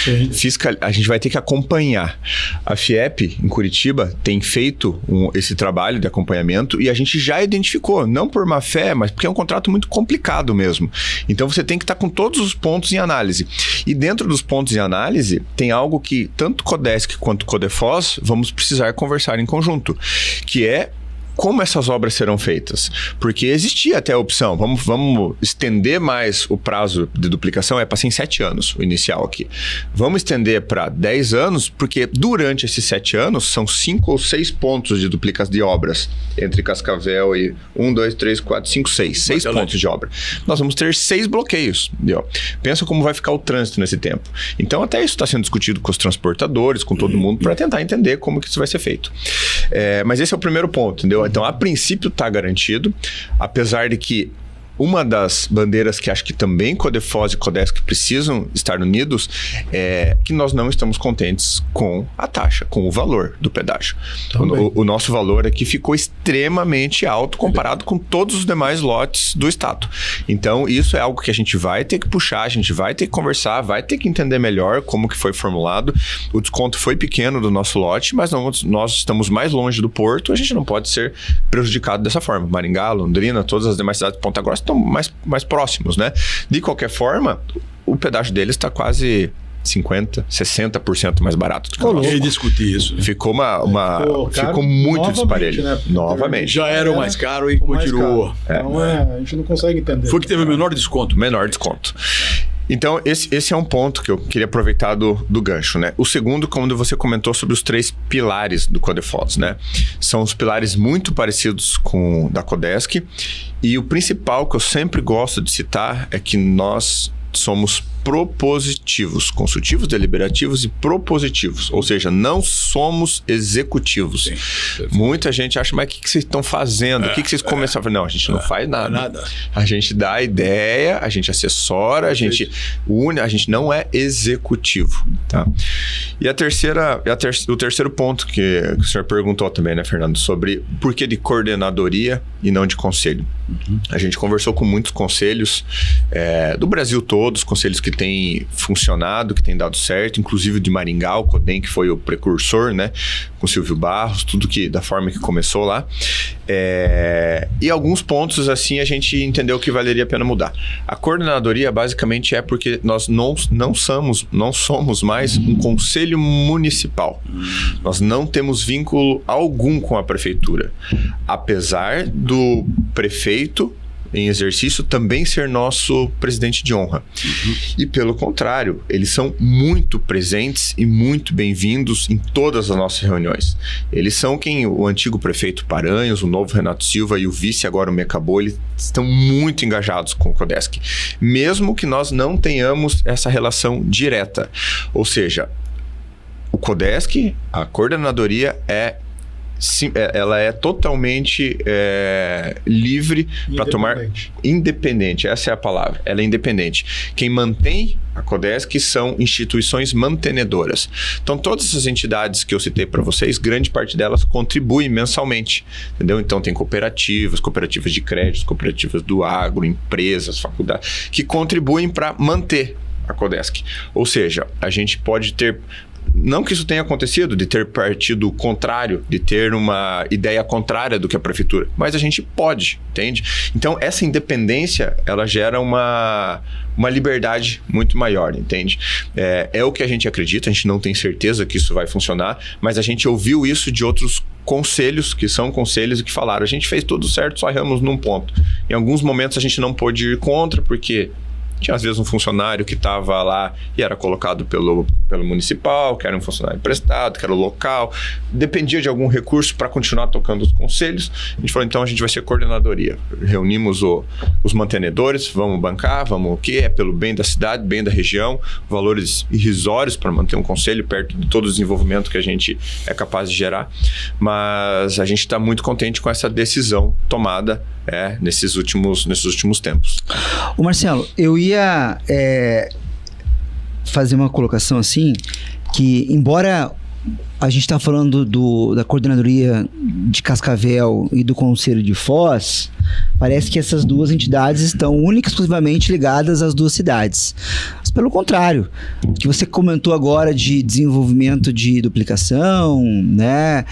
A gente vai ter que acompanhar. A FIEP, em Curitiba, tem feito esse trabalho de acompanhamento e a gente já identificou, não por má fé, mas porque é um contrato muito complicado mesmo. Então você tem que estar com todos os pontos em análise. E dentro dos pontos em análise, tem algo que tanto Codesc quanto Codefos vamos precisar conversar em conjunto, que é como essas obras serão feitas. Porque existia até a opção, vamos estender mais o prazo de duplicação, para ser em 7 anos, o inicial aqui. Vamos estender para 10 anos, porque durante esses 7 anos, são 5 ou 6 pontos de duplicação de obras, entre Cascavel e 1, 2, 3, 4, 5, 6. 6 pontos de obra. Nós vamos ter 6 bloqueios. Entendeu? Pensa como vai ficar o trânsito nesse tempo. Então, até isso está sendo discutido com os transportadores, com todo mundo, para tentar entender como que isso vai ser feito. Mas esse é o primeiro ponto, entendeu? Então, a princípio está garantido, apesar de que uma das bandeiras que acho que também Codefos e Codesc precisam estar unidos é que nós não estamos contentes com a taxa, com o valor do pedágio. O nosso valor aqui ficou extremamente alto comparado com todos os demais lotes do estado. Então, isso é algo que a gente vai ter que puxar, a gente vai ter que conversar, vai ter que entender melhor como que foi formulado. O desconto foi pequeno do nosso lote, mas nós estamos mais longe do porto, a gente não pode ser prejudicado dessa forma. Maringá, Londrina, todas as demais cidades de Ponta Grossa estão mais próximos, né? De qualquer forma, o pedágio deles está quase 50%, 60% mais barato do que o nosso. Eu discuti isso. Né? Ficou ficou muito disparelho. Né? Novamente. Já era o mais caro e continuou. Então a gente não consegue entender. Foi que teve o menor desconto. Menor desconto. Então, esse é um ponto que eu queria aproveitar do gancho, né? O segundo, como você comentou sobre os 3 pilares do Codefos, né? São os pilares muito parecidos com o da Codesc, e o principal que eu sempre gosto de citar é que nós somos propositivos, consultivos, deliberativos e propositivos, ou seja, não somos executivos. Sim, muita gente acha, mas o que vocês estão fazendo? O que vocês começaram a fazer? Não, a gente não faz nada. A gente dá a ideia, a gente assessora, a gente une, a gente não é executivo. Tá? E o terceiro ponto que o senhor perguntou também, né, Fernando, sobre por que de coordenadoria e não de conselho. A gente conversou com muitos conselhos do Brasil todo, os conselhos que têm funcionado, que têm dado certo, inclusive de Maringá, o CODEM, que foi o precursor, né, com Silvio Barros, tudo da forma que começou lá. E alguns pontos, assim, a gente entendeu que valeria a pena mudar. A coordenadoria, basicamente, é porque nós não somos mais um conselho municipal. Nós não temos vínculo algum com a prefeitura. Apesar do prefeito em exercício também ser nosso presidente de honra. E pelo contrário, eles são muito presentes e muito bem-vindos em todas as nossas reuniões. Eles são quem o antigo prefeito Paranhos, o novo Renato Silva e o vice agora o Mecabô, eles estão muito engajados com o Codesc, mesmo que nós não tenhamos essa relação direta. Ou seja, o Codesc, a coordenadoria é sim, ela é totalmente livre para tomar... Independente, essa é a palavra. Ela é independente. Quem mantém a Codesc são instituições mantenedoras. Então, todas essas entidades que eu citei para vocês, grande parte delas contribui mensalmente, entendeu? Então, tem cooperativas de crédito, cooperativas do agro, empresas, faculdades, que contribuem para manter a Codesc. Ou seja, a gente pode ter... Não que isso tenha acontecido, de ter partido contrário, de ter uma ideia contrária do que a prefeitura, mas a gente pode, entende? Então, essa independência, ela gera uma liberdade muito maior, entende? É o que a gente acredita, a gente não tem certeza que isso vai funcionar, mas a gente ouviu isso de outros conselhos, que são conselhos e que falaram, a gente fez tudo certo, só erramos num ponto. Em alguns momentos a gente não pôde ir contra, porque... Tinha às vezes um funcionário que estava lá e era colocado pelo municipal, que era um funcionário emprestado, que era o local. Dependia de algum recurso para continuar tocando os conselhos. A gente falou, então a gente vai ser coordenadoria. Reunimos os mantenedores, vamos bancar, vamos o quê? É pelo bem da cidade, bem da região, valores irrisórios para manter um conselho perto de todo o desenvolvimento que a gente é capaz de gerar. Mas a gente está muito contente com essa decisão tomada nesses últimos tempos. Ô Marcelo, eu ia fazer uma colocação assim, que embora a gente está falando da coordenadoria de Cascavel e do Conselho de Foz, parece que essas duas entidades estão única e exclusivamente ligadas às duas cidades. Mas pelo contrário, o que você comentou agora de desenvolvimento de duplicação, né?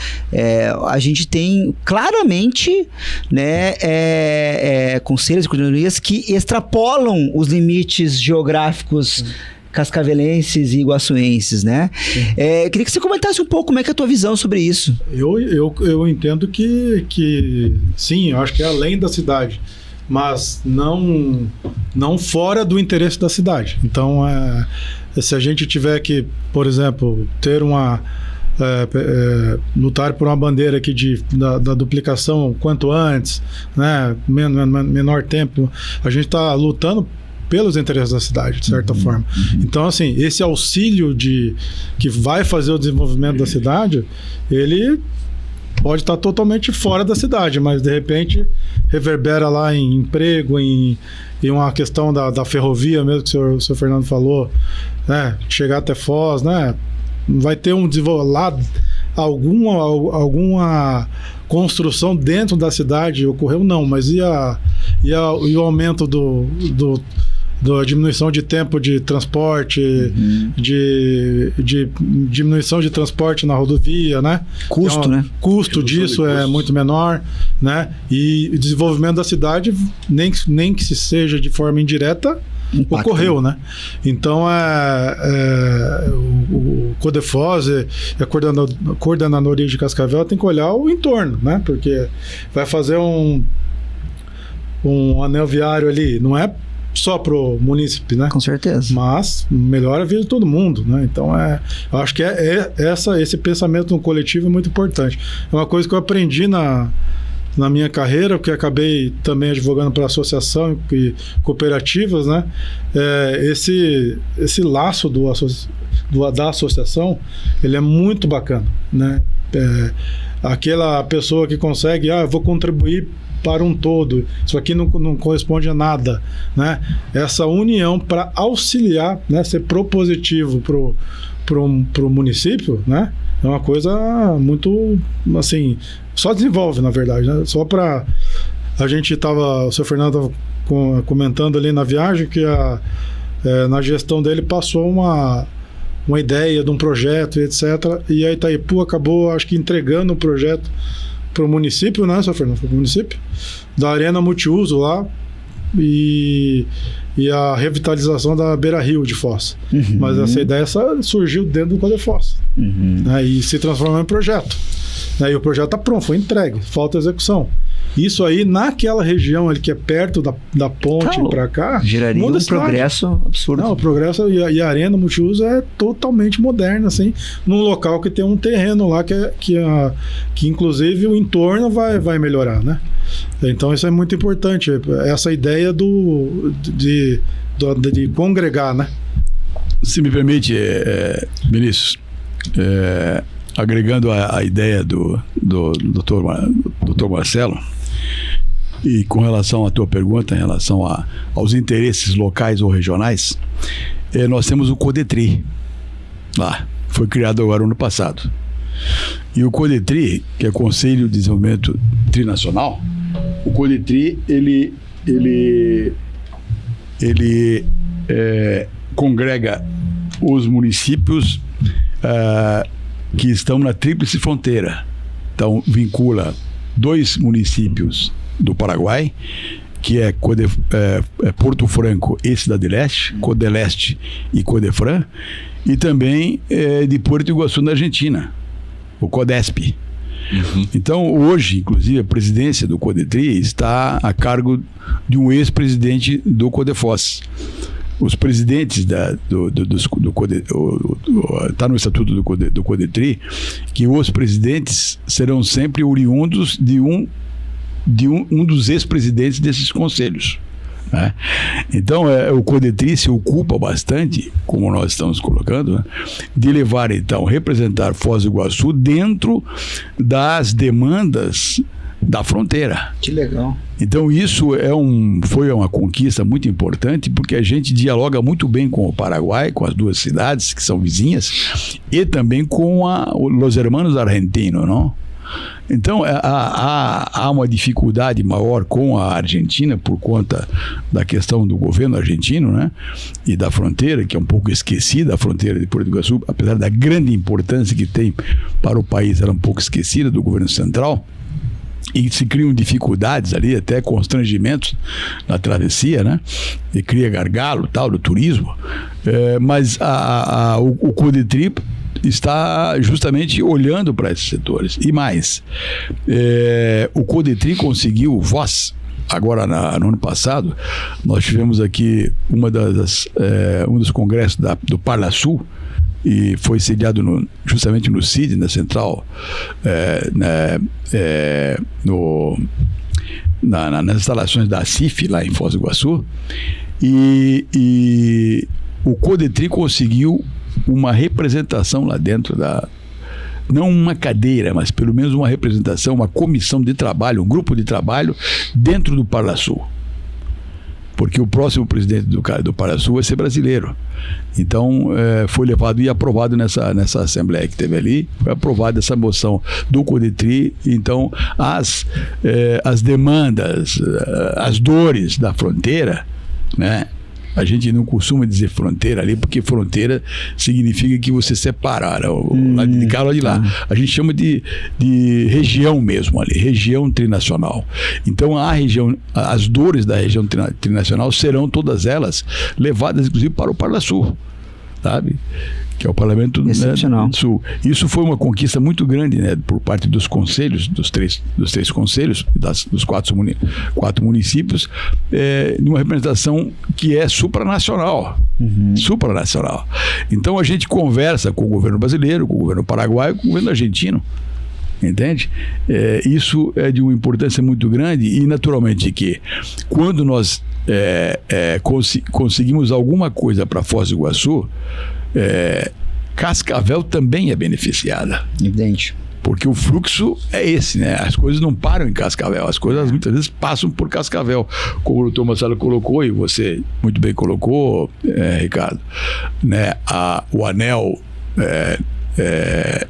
A gente tem claramente, né, conselhos e coordenadorias que extrapolam os limites geográficos cascavelenses e iguaçuenses, né? Queria que você comentasse um pouco como é que é a tua visão sobre isso. Eu entendo que sim, eu acho que é além da cidade, mas não fora do interesse da cidade. Então, se a gente tiver que, por exemplo, ter lutar por uma bandeira aqui da duplicação quanto antes, né? Menor tempo, a gente está lutando pelos interesses da cidade, de certa forma. Então, assim, esse auxílio que vai fazer o desenvolvimento da cidade, ele pode estar totalmente fora da cidade, mas de repente reverbera lá em emprego, em uma questão da ferrovia mesmo, que o senhor Fernando falou, né? Chegar até Foz, né? Vai ter um desenvolvimento alguma construção dentro da cidade ocorreu, não, mas e o aumento da diminuição de tempo de transporte, de diminuição de transporte na rodovia, né? Custo, né? Custo disso é muito menor, né? E o desenvolvimento da cidade, nem que se seja de forma indireta, ocorreu, né? Então, o Codefoz e a coordenadoria de Cascavel tem que olhar o entorno, né? Porque vai fazer um anel viário ali, não é só pro munícipe, né? Com certeza. Mas melhora a vida de todo mundo, né? Então, eu acho que esse pensamento no coletivo é muito importante. É uma coisa que eu aprendi na minha carreira, porque acabei também advogando para associação e cooperativas, né? Esse laço da associação, ele é muito bacana, né? Aquela pessoa que consegue, eu vou contribuir para um todo, isso aqui não corresponde a nada, né? Essa união para auxiliar, né? Ser propositivo pro município, né? É uma coisa muito, assim, só desenvolve, na verdade, né? Só para a gente o seu Fernando estava comentando ali na viagem que na gestão dele passou uma ideia de um projeto e etc. E a Itaipu acabou, acho que, entregando o projeto para o município, né, seu Fernando? Foi para o município, da Arena Multiuso lá e a revitalização da Beira Rio de Foz. Mas essa ideia surgiu dentro do Codefoz, né, e se transformou em projeto. Né, e o projeto está pronto, foi entregue, falta execução. Isso aí, naquela região ali que é perto da ponte para cá, geraria um progresso absurdo. Não, o progresso e a Arena Multiuso é totalmente moderna, assim, num local que tem um terreno lá que inclusive o entorno vai melhorar, né? Então isso é muito importante, essa ideia de congregar, né? Se me permite, Vinícius, agregando a ideia do Dr. Marcelo, e com relação à tua pergunta, em relação aos interesses locais ou regionais, nós temos o CODETRI lá, foi criado agora no ano passado. E o CODETRI, que é Conselho de Desenvolvimento Trinacional, o CODETRI, ele congrega os municípios que estão na Tríplice Fronteira. Então, vincula 2 municípios do Paraguai, que é Porto Franco e Cidade Leste, Codeleste e Codefran, e também de Puerto Iguaçu, na Argentina, o CODESP. Então, hoje, inclusive, a presidência do CODETRI está a cargo de um ex-presidente do CODEFOS. Os presidentes do CODETRI, está no estatuto do CODETRI, que os presidentes serão sempre oriundos de um dos ex-presidentes desses conselhos, né? Então, o CODETRI se ocupa bastante, como nós estamos colocando, né, de levar, então, representar Foz do Iguaçu dentro das demandas da fronteira. Que legal. Então, isso foi uma conquista muito importante, porque a gente dialoga muito bem com o Paraguai, com as 2 cidades que são vizinhas, e também com os hermanos argentinos, não? Então, há uma dificuldade maior com a Argentina por conta da questão do governo argentino, né? E da fronteira, que é um pouco esquecida, a fronteira de Porto Iguaçu, apesar da grande importância que tem para o país, ela é um pouco esquecida do governo central. E se criam dificuldades ali, até constrangimentos na travessia, né? E cria gargalo, tal, do turismo. Mas o CODETRI está justamente olhando para esses setores. E mais, o CODETRI conseguiu voz. Agora, no ano passado, nós tivemos aqui um dos congressos do Parlasul, e foi sediado justamente no CID, na central, nas instalações da CIF, lá em Foz do Iguaçu, e o CODETRI conseguiu uma representação lá dentro não uma cadeira, mas pelo menos uma representação, uma comissão de trabalho, um grupo de trabalho dentro do Parlasul. Porque o próximo presidente do Parasul vai ser brasileiro. Então, foi levado e aprovado nessa assembleia que teve ali, foi aprovada essa moção do CODETRI. Então, as demandas, as dores da fronteira, né? A gente não costuma dizer fronteira ali, porque fronteira significa que você separa lá de cá ou de lá. A gente chama de região mesmo ali, região trinacional. Então, as dores da região trinacional serão todas elas levadas, inclusive, para o Parlasul, sabe? Que é o Parlamento, né, do Sul. Isso foi uma conquista muito grande, né, por parte dos conselhos, dos três conselhos, dos quatro municípios, numa representação que é supranacional. Supranacional. Então a gente conversa com o governo brasileiro, com o governo paraguaio, com o governo argentino. Entende? Isso é de uma importância muito grande e, naturalmente, que quando nós conseguimos alguma coisa para Foz do Iguaçu, Cascavel também é beneficiada. Evidente. Porque o fluxo é esse, né? As coisas não param em Cascavel, as coisas muitas vezes passam por Cascavel. Como o doutor Marcelo colocou, e você muito bem colocou, Ricardo, né? O anel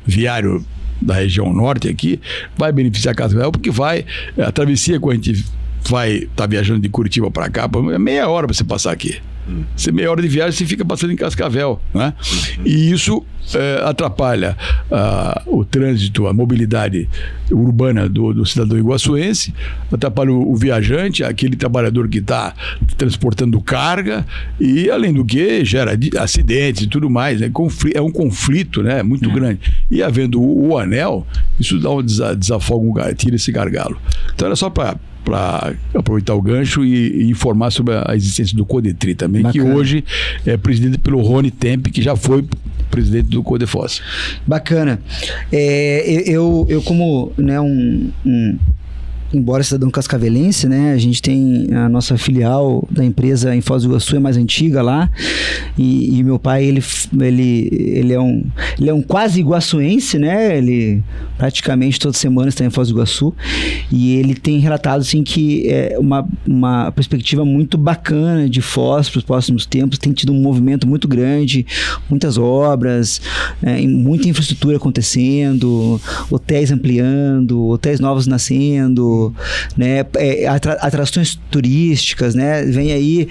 viário da região norte aqui vai beneficiar Cascavel, porque a travessia, quando a gente tá viajando de Curitiba para cá, é meia hora para você passar aqui. Você meia hora de viagem, você fica passando em Cascavel, né? E isso atrapalha o trânsito, a mobilidade urbana do cidadão iguaçuense, atrapalha o viajante, aquele trabalhador que está transportando carga, e além do que gera acidentes e tudo mais, né? É um conflito, né, muito grande. E havendo o anel, isso dá desafoga, tira esse gargalo. Então era só para aproveitar o gancho e informar sobre a existência do CODETRI também. Bacana. Que hoje é presidido pelo Rony Tempe, que já foi presidente do Codefos. Bacana. Eu como, né, um embora cidadão cascavelense, né? A gente tem a nossa filial da empresa em Foz do Iguaçu, é mais antiga lá. E meu pai, ele é um quase iguaçuense, né? Ele praticamente toda semana está em Foz do Iguaçu. E ele tem relatado, assim, que é uma perspectiva muito bacana de Foz para os próximos tempos. Tem tido um movimento muito grande, muitas obras, muita infraestrutura acontecendo, hotéis ampliando, hotéis novos nascendo, né? Atrações turísticas, né? Vem aí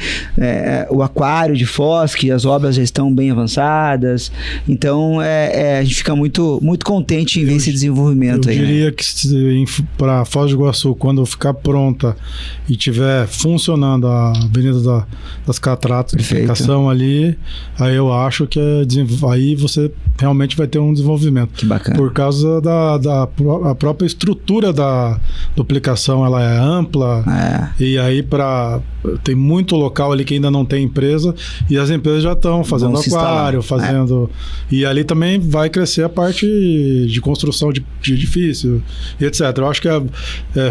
o aquário de Foz, que as obras já estão bem avançadas. Então, a gente fica muito, muito contente em ver esse desenvolvimento aí. Eu diria, né? que para Foz do Iguaçu, quando ficar pronta e estiver funcionando a Avenida das Cataratas, de aplicação ali, aí eu acho que aí você realmente vai ter um desenvolvimento. Que bacana. Por causa da própria estrutura da duplicação, ela é ampla, e aí tem muito local ali que ainda não tem empresa, e as empresas já estão fazendo aquário, fazendo... E ali também vai crescer a parte de construção de edifício, e etc. Eu acho que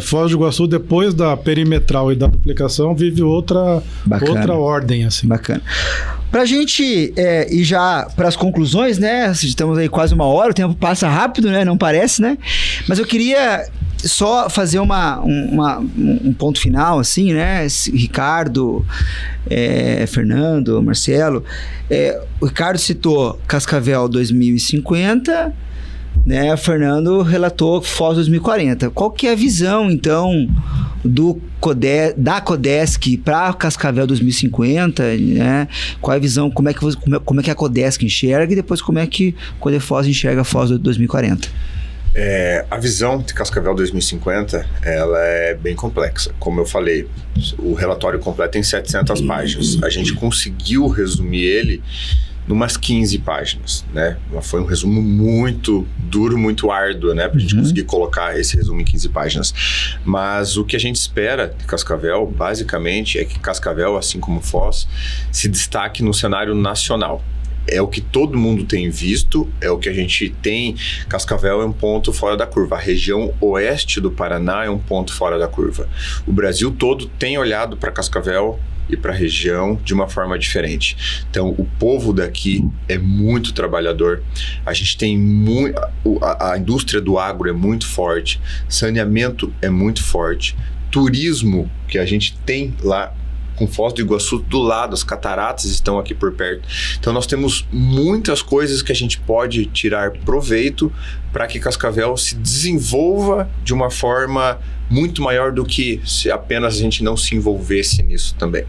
Foz do Iguaçu, depois da perimetral e da duplicação, vive outra ordem, assim. Bacana. Pra gente ir já para as conclusões, né? Estamos aí quase 1 hora, o tempo passa rápido, né? Não parece, né? Mas eu queria só fazer um ponto final, assim, né? Ricardo, Fernando, Marcelo. O Ricardo citou Cascavel 2050, né? O Fernando relatou Foz 2040. Qual que é a visão, então, da Codesc para Cascavel 2050, né? Qual é a visão, como é que a Codesc enxerga, e depois como é que o Codefoz enxerga a Foz 2040? A visão de Cascavel 2050, ela é bem complexa. Como eu falei, o relatório completo tem 700 páginas. A gente conseguiu resumir ele numas 15 páginas, né? Foi um resumo muito duro, muito árduo, né? Pra gente conseguir colocar esse resumo em 15 páginas. Mas o que a gente espera de Cascavel, basicamente, é que Cascavel, assim como Foz, se destaque no cenário nacional. É o que todo mundo tem visto, é o que a gente tem. Cascavel é um ponto fora da curva. A região oeste do Paraná é um ponto fora da curva. O Brasil todo tem olhado para Cascavel e para a região de uma forma diferente. Então, o povo daqui é muito trabalhador. A gente tem a indústria do agro é muito forte, saneamento é muito forte, turismo que a gente tem lá com Foz do Iguaçu do lado, as cataratas estão aqui por perto. Então nós temos muitas coisas que a gente pode tirar proveito para que Cascavel se desenvolva de uma forma muito maior do que se apenas a gente não se envolvesse nisso também.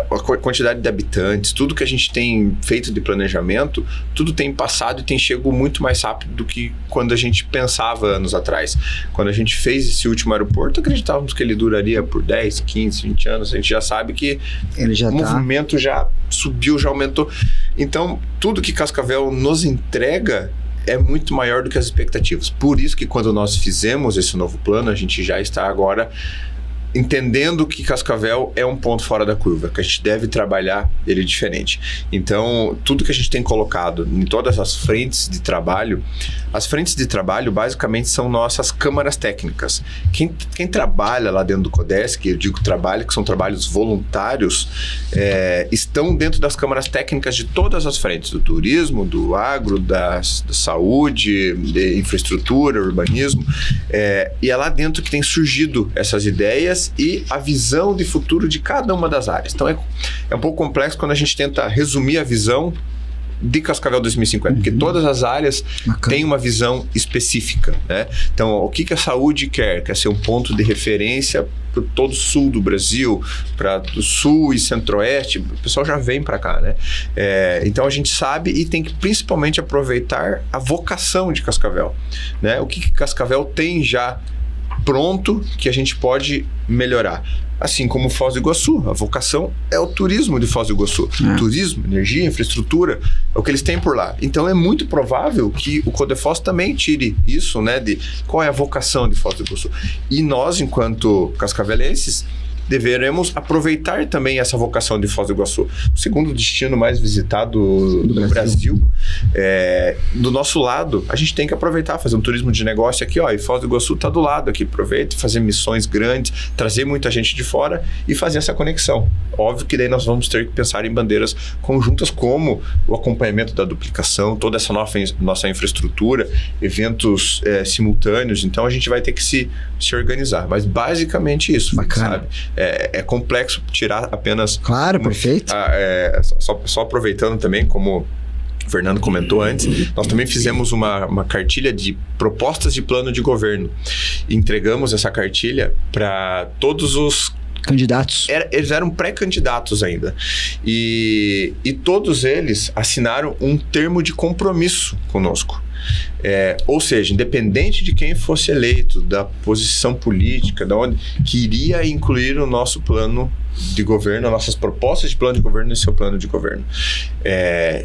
A quantidade de habitantes, tudo que a gente tem feito de planejamento, tudo tem passado e tem chegado muito mais rápido do que quando a gente pensava anos atrás. Quando a gente fez esse último aeroporto, acreditávamos que ele duraria por 10, 15, 20 anos. A gente já sabe que o movimento já subiu, já aumentou. Então, tudo que Cascavel nos entrega é muito maior do que as expectativas. Por isso que quando nós fizemos esse novo plano, a gente já está agora entendendo que Cascavel é um ponto fora da curva, que a gente deve trabalhar ele diferente. Então, tudo que a gente tem colocado em todas as frentes de trabalho, as frentes de trabalho basicamente são nossas câmaras técnicas. Quem trabalha lá dentro do Codesc, eu digo trabalho, que são trabalhos voluntários, estão dentro das câmaras técnicas de todas as frentes, do turismo, do agro, da saúde, de infraestrutura, urbanismo, e é lá dentro que tem surgido essas ideias e a visão de futuro de cada uma das áreas. Então é um pouco complexo quando a gente tenta resumir a visão de Cascavel 2050, porque todas as áreas têm uma visão específica, né? Então, o que a saúde quer? Quer ser um ponto de referência para todo o sul do Brasil, para o sul e centro-oeste, o pessoal já vem para cá, né? Então, a gente sabe e tem que principalmente aproveitar a vocação de Cascavel, né? O que Cascavel tem já pronto que a gente pode melhorar. Assim como Foz do Iguaçu, a vocação é o turismo de Foz do Iguaçu. Turismo, energia, infraestrutura, é o que eles têm por lá. Então é muito provável que o Codefoz também tire isso, né, de qual é a vocação de Foz do Iguaçu. E nós, enquanto cascavelenses, deveremos aproveitar também essa vocação de Foz do Iguaçu. O segundo destino mais visitado do Brasil. Do nosso lado, a gente tem que aproveitar, fazer um turismo de negócio aqui, e Foz do Iguaçu está do lado aqui. Aproveita, fazer missões grandes, trazer muita gente de fora e fazer essa conexão. Óbvio que daí nós vamos ter que pensar em bandeiras conjuntas, como o acompanhamento da duplicação, toda essa nossa infraestrutura, eventos simultâneos. Então a gente vai ter que se organizar. Mas basicamente isso. Bacana. Sabe? É complexo tirar apenas... Claro, perfeito. Só aproveitando também, como o Fernando comentou antes, nós também fizemos uma cartilha de propostas de plano de governo. Entregamos essa cartilha para todos os candidatos. Eles eram pré-candidatos ainda. E todos eles assinaram um termo de compromisso conosco. Ou seja, independente de quem fosse eleito, da posição política, que iria incluir o nosso plano de governo, nossas propostas de plano de governo no seu plano de governo.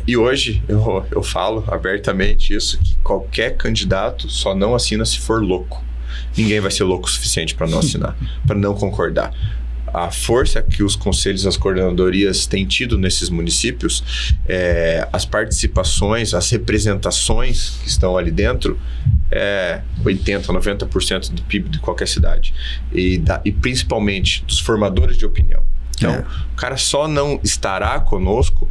E hoje eu falo abertamente isso, que qualquer candidato só não assina se for louco. Ninguém vai ser louco o suficiente para não assinar, para não concordar. A força que os conselhos, as coordenadorias têm tido nesses municípios, as participações, as representações que estão ali dentro, 80%, 90% do PIB de qualquer cidade. E principalmente dos formadores de opinião. Então, o cara só não estará conosco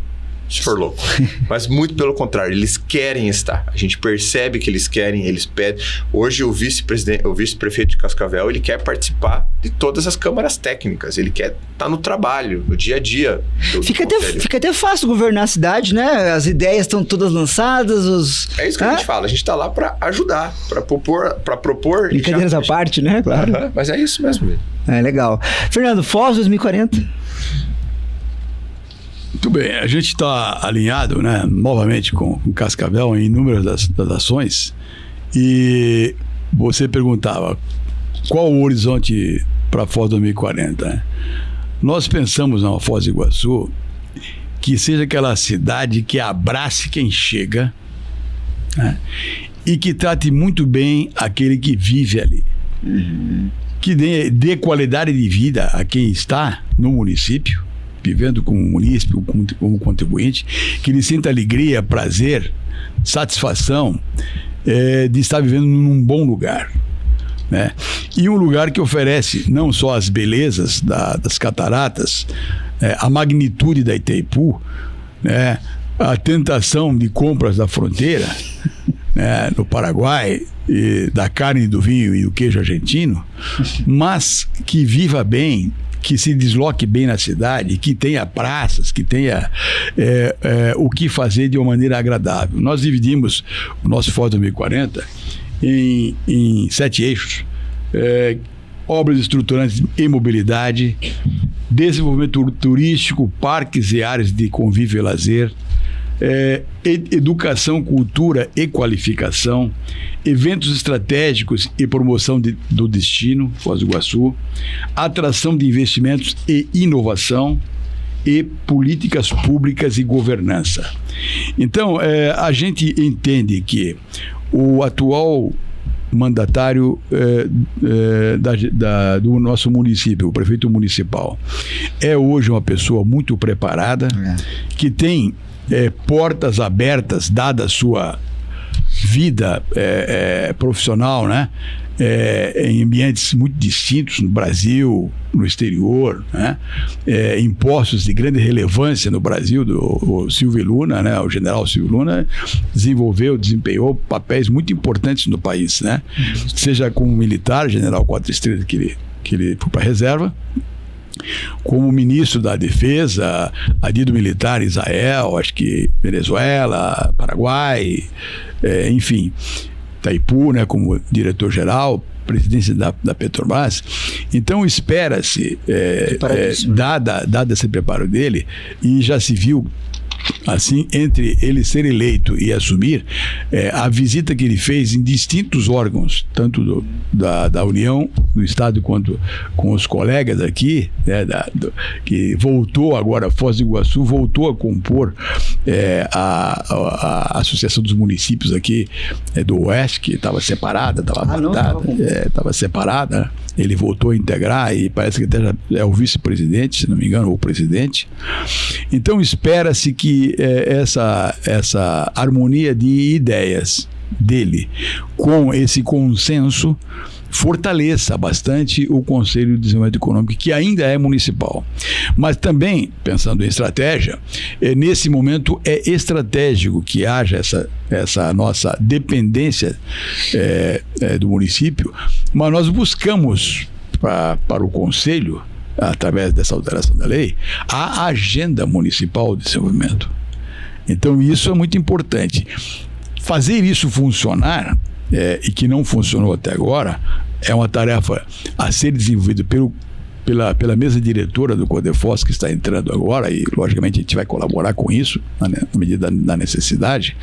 se for louco. Mas muito pelo contrário, eles querem estar. A gente percebe que eles querem, eles pedem. Hoje o vice-prefeito de Cascavel, ele quer participar de todas as câmaras técnicas. Ele quer estar no trabalho, no dia a dia. Fica até fácil governar a cidade, né? As ideias estão todas lançadas. É isso que a gente fala. A gente está lá para ajudar, para propor. Brincadeiras à parte, né? Claro. Mas é isso mesmo. Legal. Fernando, Foz 2040. Muito bem, a gente está alinhado, né, novamente com Cascavel em inúmeras das ações, e você perguntava qual o horizonte para Foz 2040. Né? Nós pensamos na Foz do Iguaçu que seja aquela cidade que abrace quem chega, né, e que trate muito bem aquele que vive ali. Que dê qualidade de vida a quem está no município, vivendo como munícipe, como contribuinte, que ele sinta alegria, prazer, satisfação de estar vivendo num bom lugar. Né? E um lugar que oferece não só as belezas das cataratas, a magnitude da Itaipu, né? A tentação de compras da fronteira, né? No Paraguai, da carne, do vinho e do queijo argentino, mas que viva bem, que se desloque bem na cidade, que tenha praças, que tenha o que fazer de uma maneira agradável. Nós dividimos o nosso Foz 2040 em 7 eixos. Obras estruturantes em mobilidade, desenvolvimento turístico, parques e áreas de convívio e lazer, educação, cultura e qualificação, eventos estratégicos e promoção do destino, Foz do Iguaçu, atração de investimentos e inovação e políticas públicas e governança. Então, a gente entende que o atual mandatário do nosso município, o prefeito municipal, é hoje uma pessoa muito preparada, que tem portas abertas, dada a sua vida profissional, né? Em ambientes muito distintos no Brasil, no exterior, né? Em postos de grande relevância no Brasil, o Silvio Luna, né? O general Silvio Luna desempenhou papéis muito importantes no país, né? Seja como militar, general 4 estrelas, que ele foi para a reserva, como ministro da Defesa, adido militar Israel, acho que Venezuela, Paraguai, enfim, Itaipu, né, como diretor-geral, presidência da Petrobras. Então espera-se, dada esse preparo dele, e já se viu assim, entre ele ser eleito e assumir, a visita que ele fez em distintos órgãos, tanto da União, do Estado, quanto com os colegas aqui, né, que voltou agora, Foz do Iguaçu voltou a compor a Associação dos Municípios aqui do Oeste, que estava separada, estava separada, Ele voltou a integrar e parece que até já é o vice-presidente, se não me engano, ou o presidente. Então espera-se que essa harmonia de ideias dele com esse consenso fortaleça bastante o Conselho de Desenvolvimento Econômico, que ainda é municipal. Mas também, pensando em estratégia, nesse momento é estratégico que haja essa nossa dependência do município, mas nós buscamos para o Conselho, através dessa alteração da lei, a agenda municipal de desenvolvimento. Então isso é muito importante. Fazer isso funcionar, e que não funcionou até agora, é uma tarefa a ser desenvolvida pela mesa diretora do CODEFOS, que está entrando agora, e logicamente a gente vai colaborar com isso, na medida da necessidade,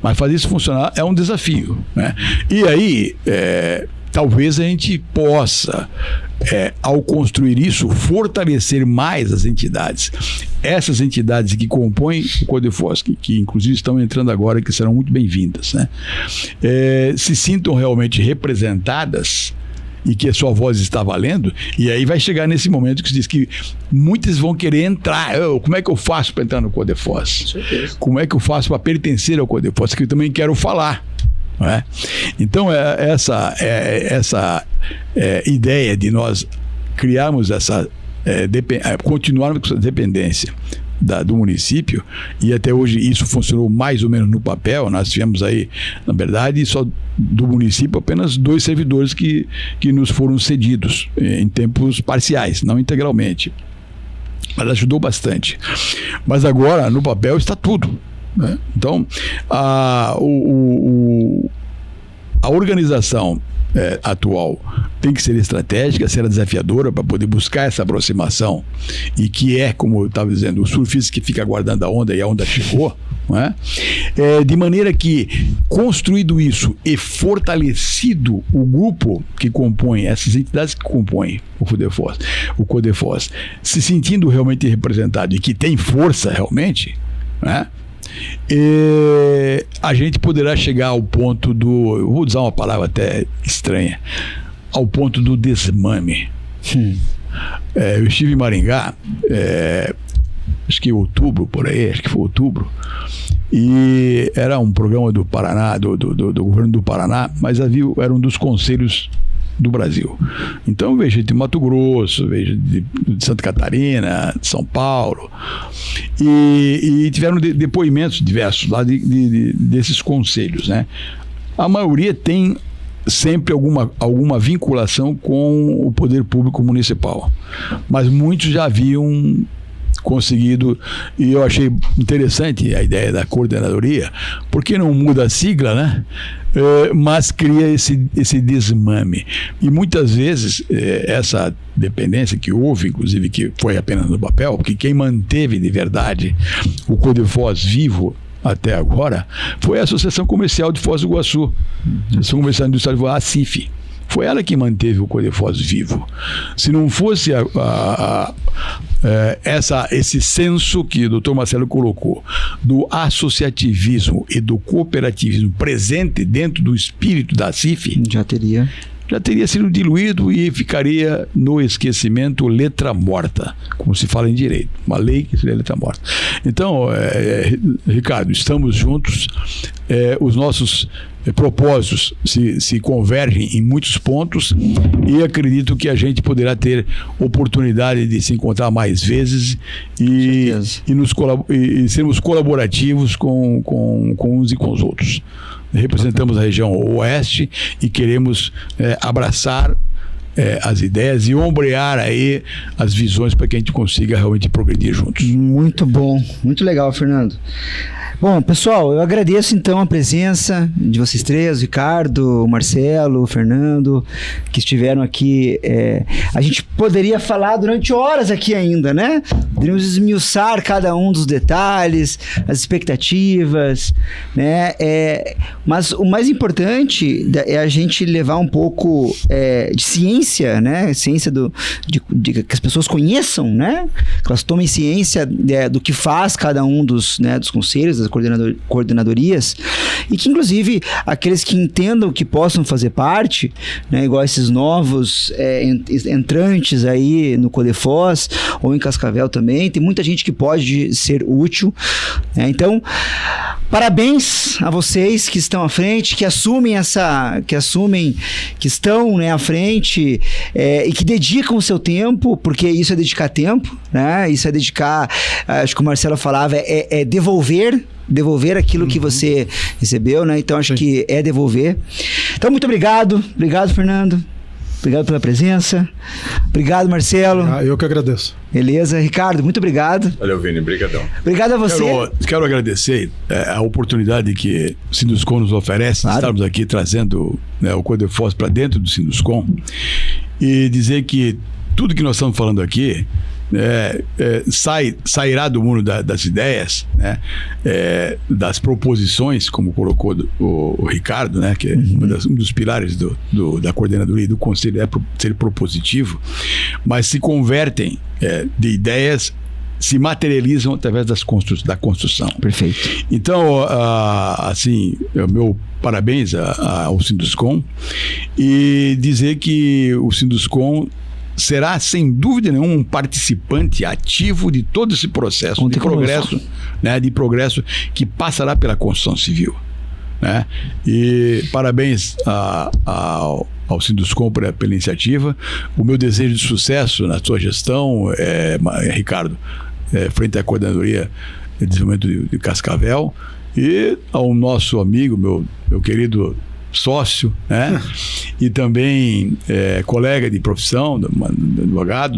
mas fazer isso funcionar é um desafio, né? E aí, talvez a gente possa, ao construir isso, fortalecer mais as entidades. Essas entidades que compõem o CODEFOS, que inclusive estão entrando agora, que serão muito bem-vindas, né? Se sintam realmente representadas e que a sua voz está valendo, e aí vai chegar nesse momento que se diz que muitos vão querer entrar. Como é que eu faço para entrar no CODEFOS? Certeza. Como é que eu faço para pertencer ao CODEFOS? Que eu também quero falar. Não é? Então, essa ideia de nós criarmos continuarmos com essa dependência do município, e até hoje isso funcionou mais ou menos no papel. Nós tivemos aí, na verdade, só do município apenas 2 servidores que nos foram cedidos em tempos parciais, não integralmente, mas ajudou bastante. Mas agora no papel está tudo, né? Então a organização atual tem que ser estratégica, ser desafiadora para poder buscar essa aproximação, e que como eu estava dizendo, o surfista que fica aguardando a onda e a onda chegou, não é? De maneira que, construído isso e fortalecido o grupo que compõe, essas entidades que compõem o CODEFOS, se sentindo realmente representado e que tem força realmente, né? A gente poderá chegar ao ponto eu vou usar uma palavra até estranha, ao ponto do desmame. Eu estive em Maringá, acho que outubro, por aí, acho que foi outubro, e era um programa do Paraná, do governo do Paraná, mas era um dos conselhos do Brasil. Então vejo gente de Mato Grosso, vejo de Santa Catarina, de São Paulo, e tiveram depoimentos diversos lá desses conselhos, né? A maioria tem sempre alguma vinculação com o poder público municipal, mas muitos já haviam conseguido, e eu achei interessante a ideia da coordenadoria, porque não muda a sigla, né? Mas cria esse desmame. E muitas vezes essa dependência que houve, inclusive, que foi apenas no papel, porque quem manteve de verdade o CODEFOS vivo até agora foi a Associação Comercial de Foz do Iguaçu, Associação Comercial Industrial de Iguaçu, a CIF. Foi ela que manteve o CODEFOS vivo. Se não fosse esse senso que o Dr. Marcelo colocou, do associativismo e do cooperativismo presente dentro do espírito da CIF, já teria sido diluído e ficaria no esquecimento letra morta, como se fala em direito, uma lei que seria letra morta. Então, Ricardo, estamos juntos, os nossos propósitos se convergem em muitos pontos, e acredito que a gente poderá ter oportunidade de se encontrar mais vezes e sermos colaborativos com uns e com os outros. Representamos a região oeste e queremos abraçar as ideias e ombrear aí as visões para que a gente consiga realmente progredir juntos. Muito bom, muito legal, Fernando. Bom, pessoal, eu agradeço então a presença de vocês três, o Ricardo, o Marcelo, o Fernando, que estiveram aqui. A gente poderia falar durante horas aqui ainda, né? Poderíamos esmiuçar cada um dos detalhes, as expectativas, né? Mas o mais importante é a gente levar um pouco de ciência ciência, né? Ciência de que as pessoas conheçam, né? Que elas tomem ciência do que faz cada um dos conselhos, das coordenadorias, e que, inclusive, aqueles que entendam que possam fazer parte, né? Igual esses novos entrantes aí no Codefoz ou em Cascavel também, tem muita gente que pode ser útil, né? Então, parabéns a vocês que estão à frente, que estão, né, à frente, e que dedicam o seu tempo, porque isso é dedicar tempo, né? Isso é dedicar, acho que o Marcelo falava, é devolver aquilo que você recebeu, né? Então acho que é devolver. Então, muito obrigado, Fernando. Obrigado pela presença. Obrigado, Marcelo. Eu que agradeço. Beleza. Ricardo, muito obrigado. Valeu, Vini. Obrigadão. Obrigado a você. Quero agradecer a oportunidade que o Sinduscom nos oferece, de estarmos aqui trazendo, né, o Codefoz para dentro do Sinduscom, e dizer que tudo que nós estamos falando aqui sairá do mundo das ideias, né? Das proposições, como colocou o Ricardo, né? Que é um dos pilares da coordenadoria e do conselho, ser propositivo, mas se convertem de ideias, se materializam através da construção. Perfeito. Então, assim, meu parabéns ao Sinduscom, e dizer que o Sinduscom será, sem dúvida nenhuma, um participante ativo de todo esse processo de progresso, né, que passará pela construção civil, né? E parabéns ao Sinduscom pela iniciativa. O meu desejo de sucesso na sua gestão, Ricardo, frente à Coordenadoria de Desenvolvimento de Cascavel, e ao nosso amigo, meu querido sócio, né? E também colega de profissão, do advogado,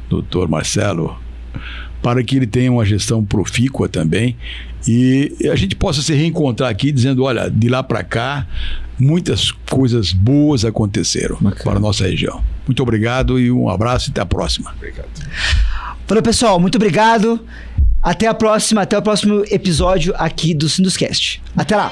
doutor Marcelo, para que ele tenha uma gestão profícua também, e a gente possa se reencontrar aqui dizendo, olha, de lá para cá muitas coisas boas aconteceram para a nossa região. Muito obrigado e um abraço e até a próxima. Obrigado. Valeu, pessoal, muito obrigado. Até a próxima, até o próximo episódio aqui do Sinduscast. Até lá!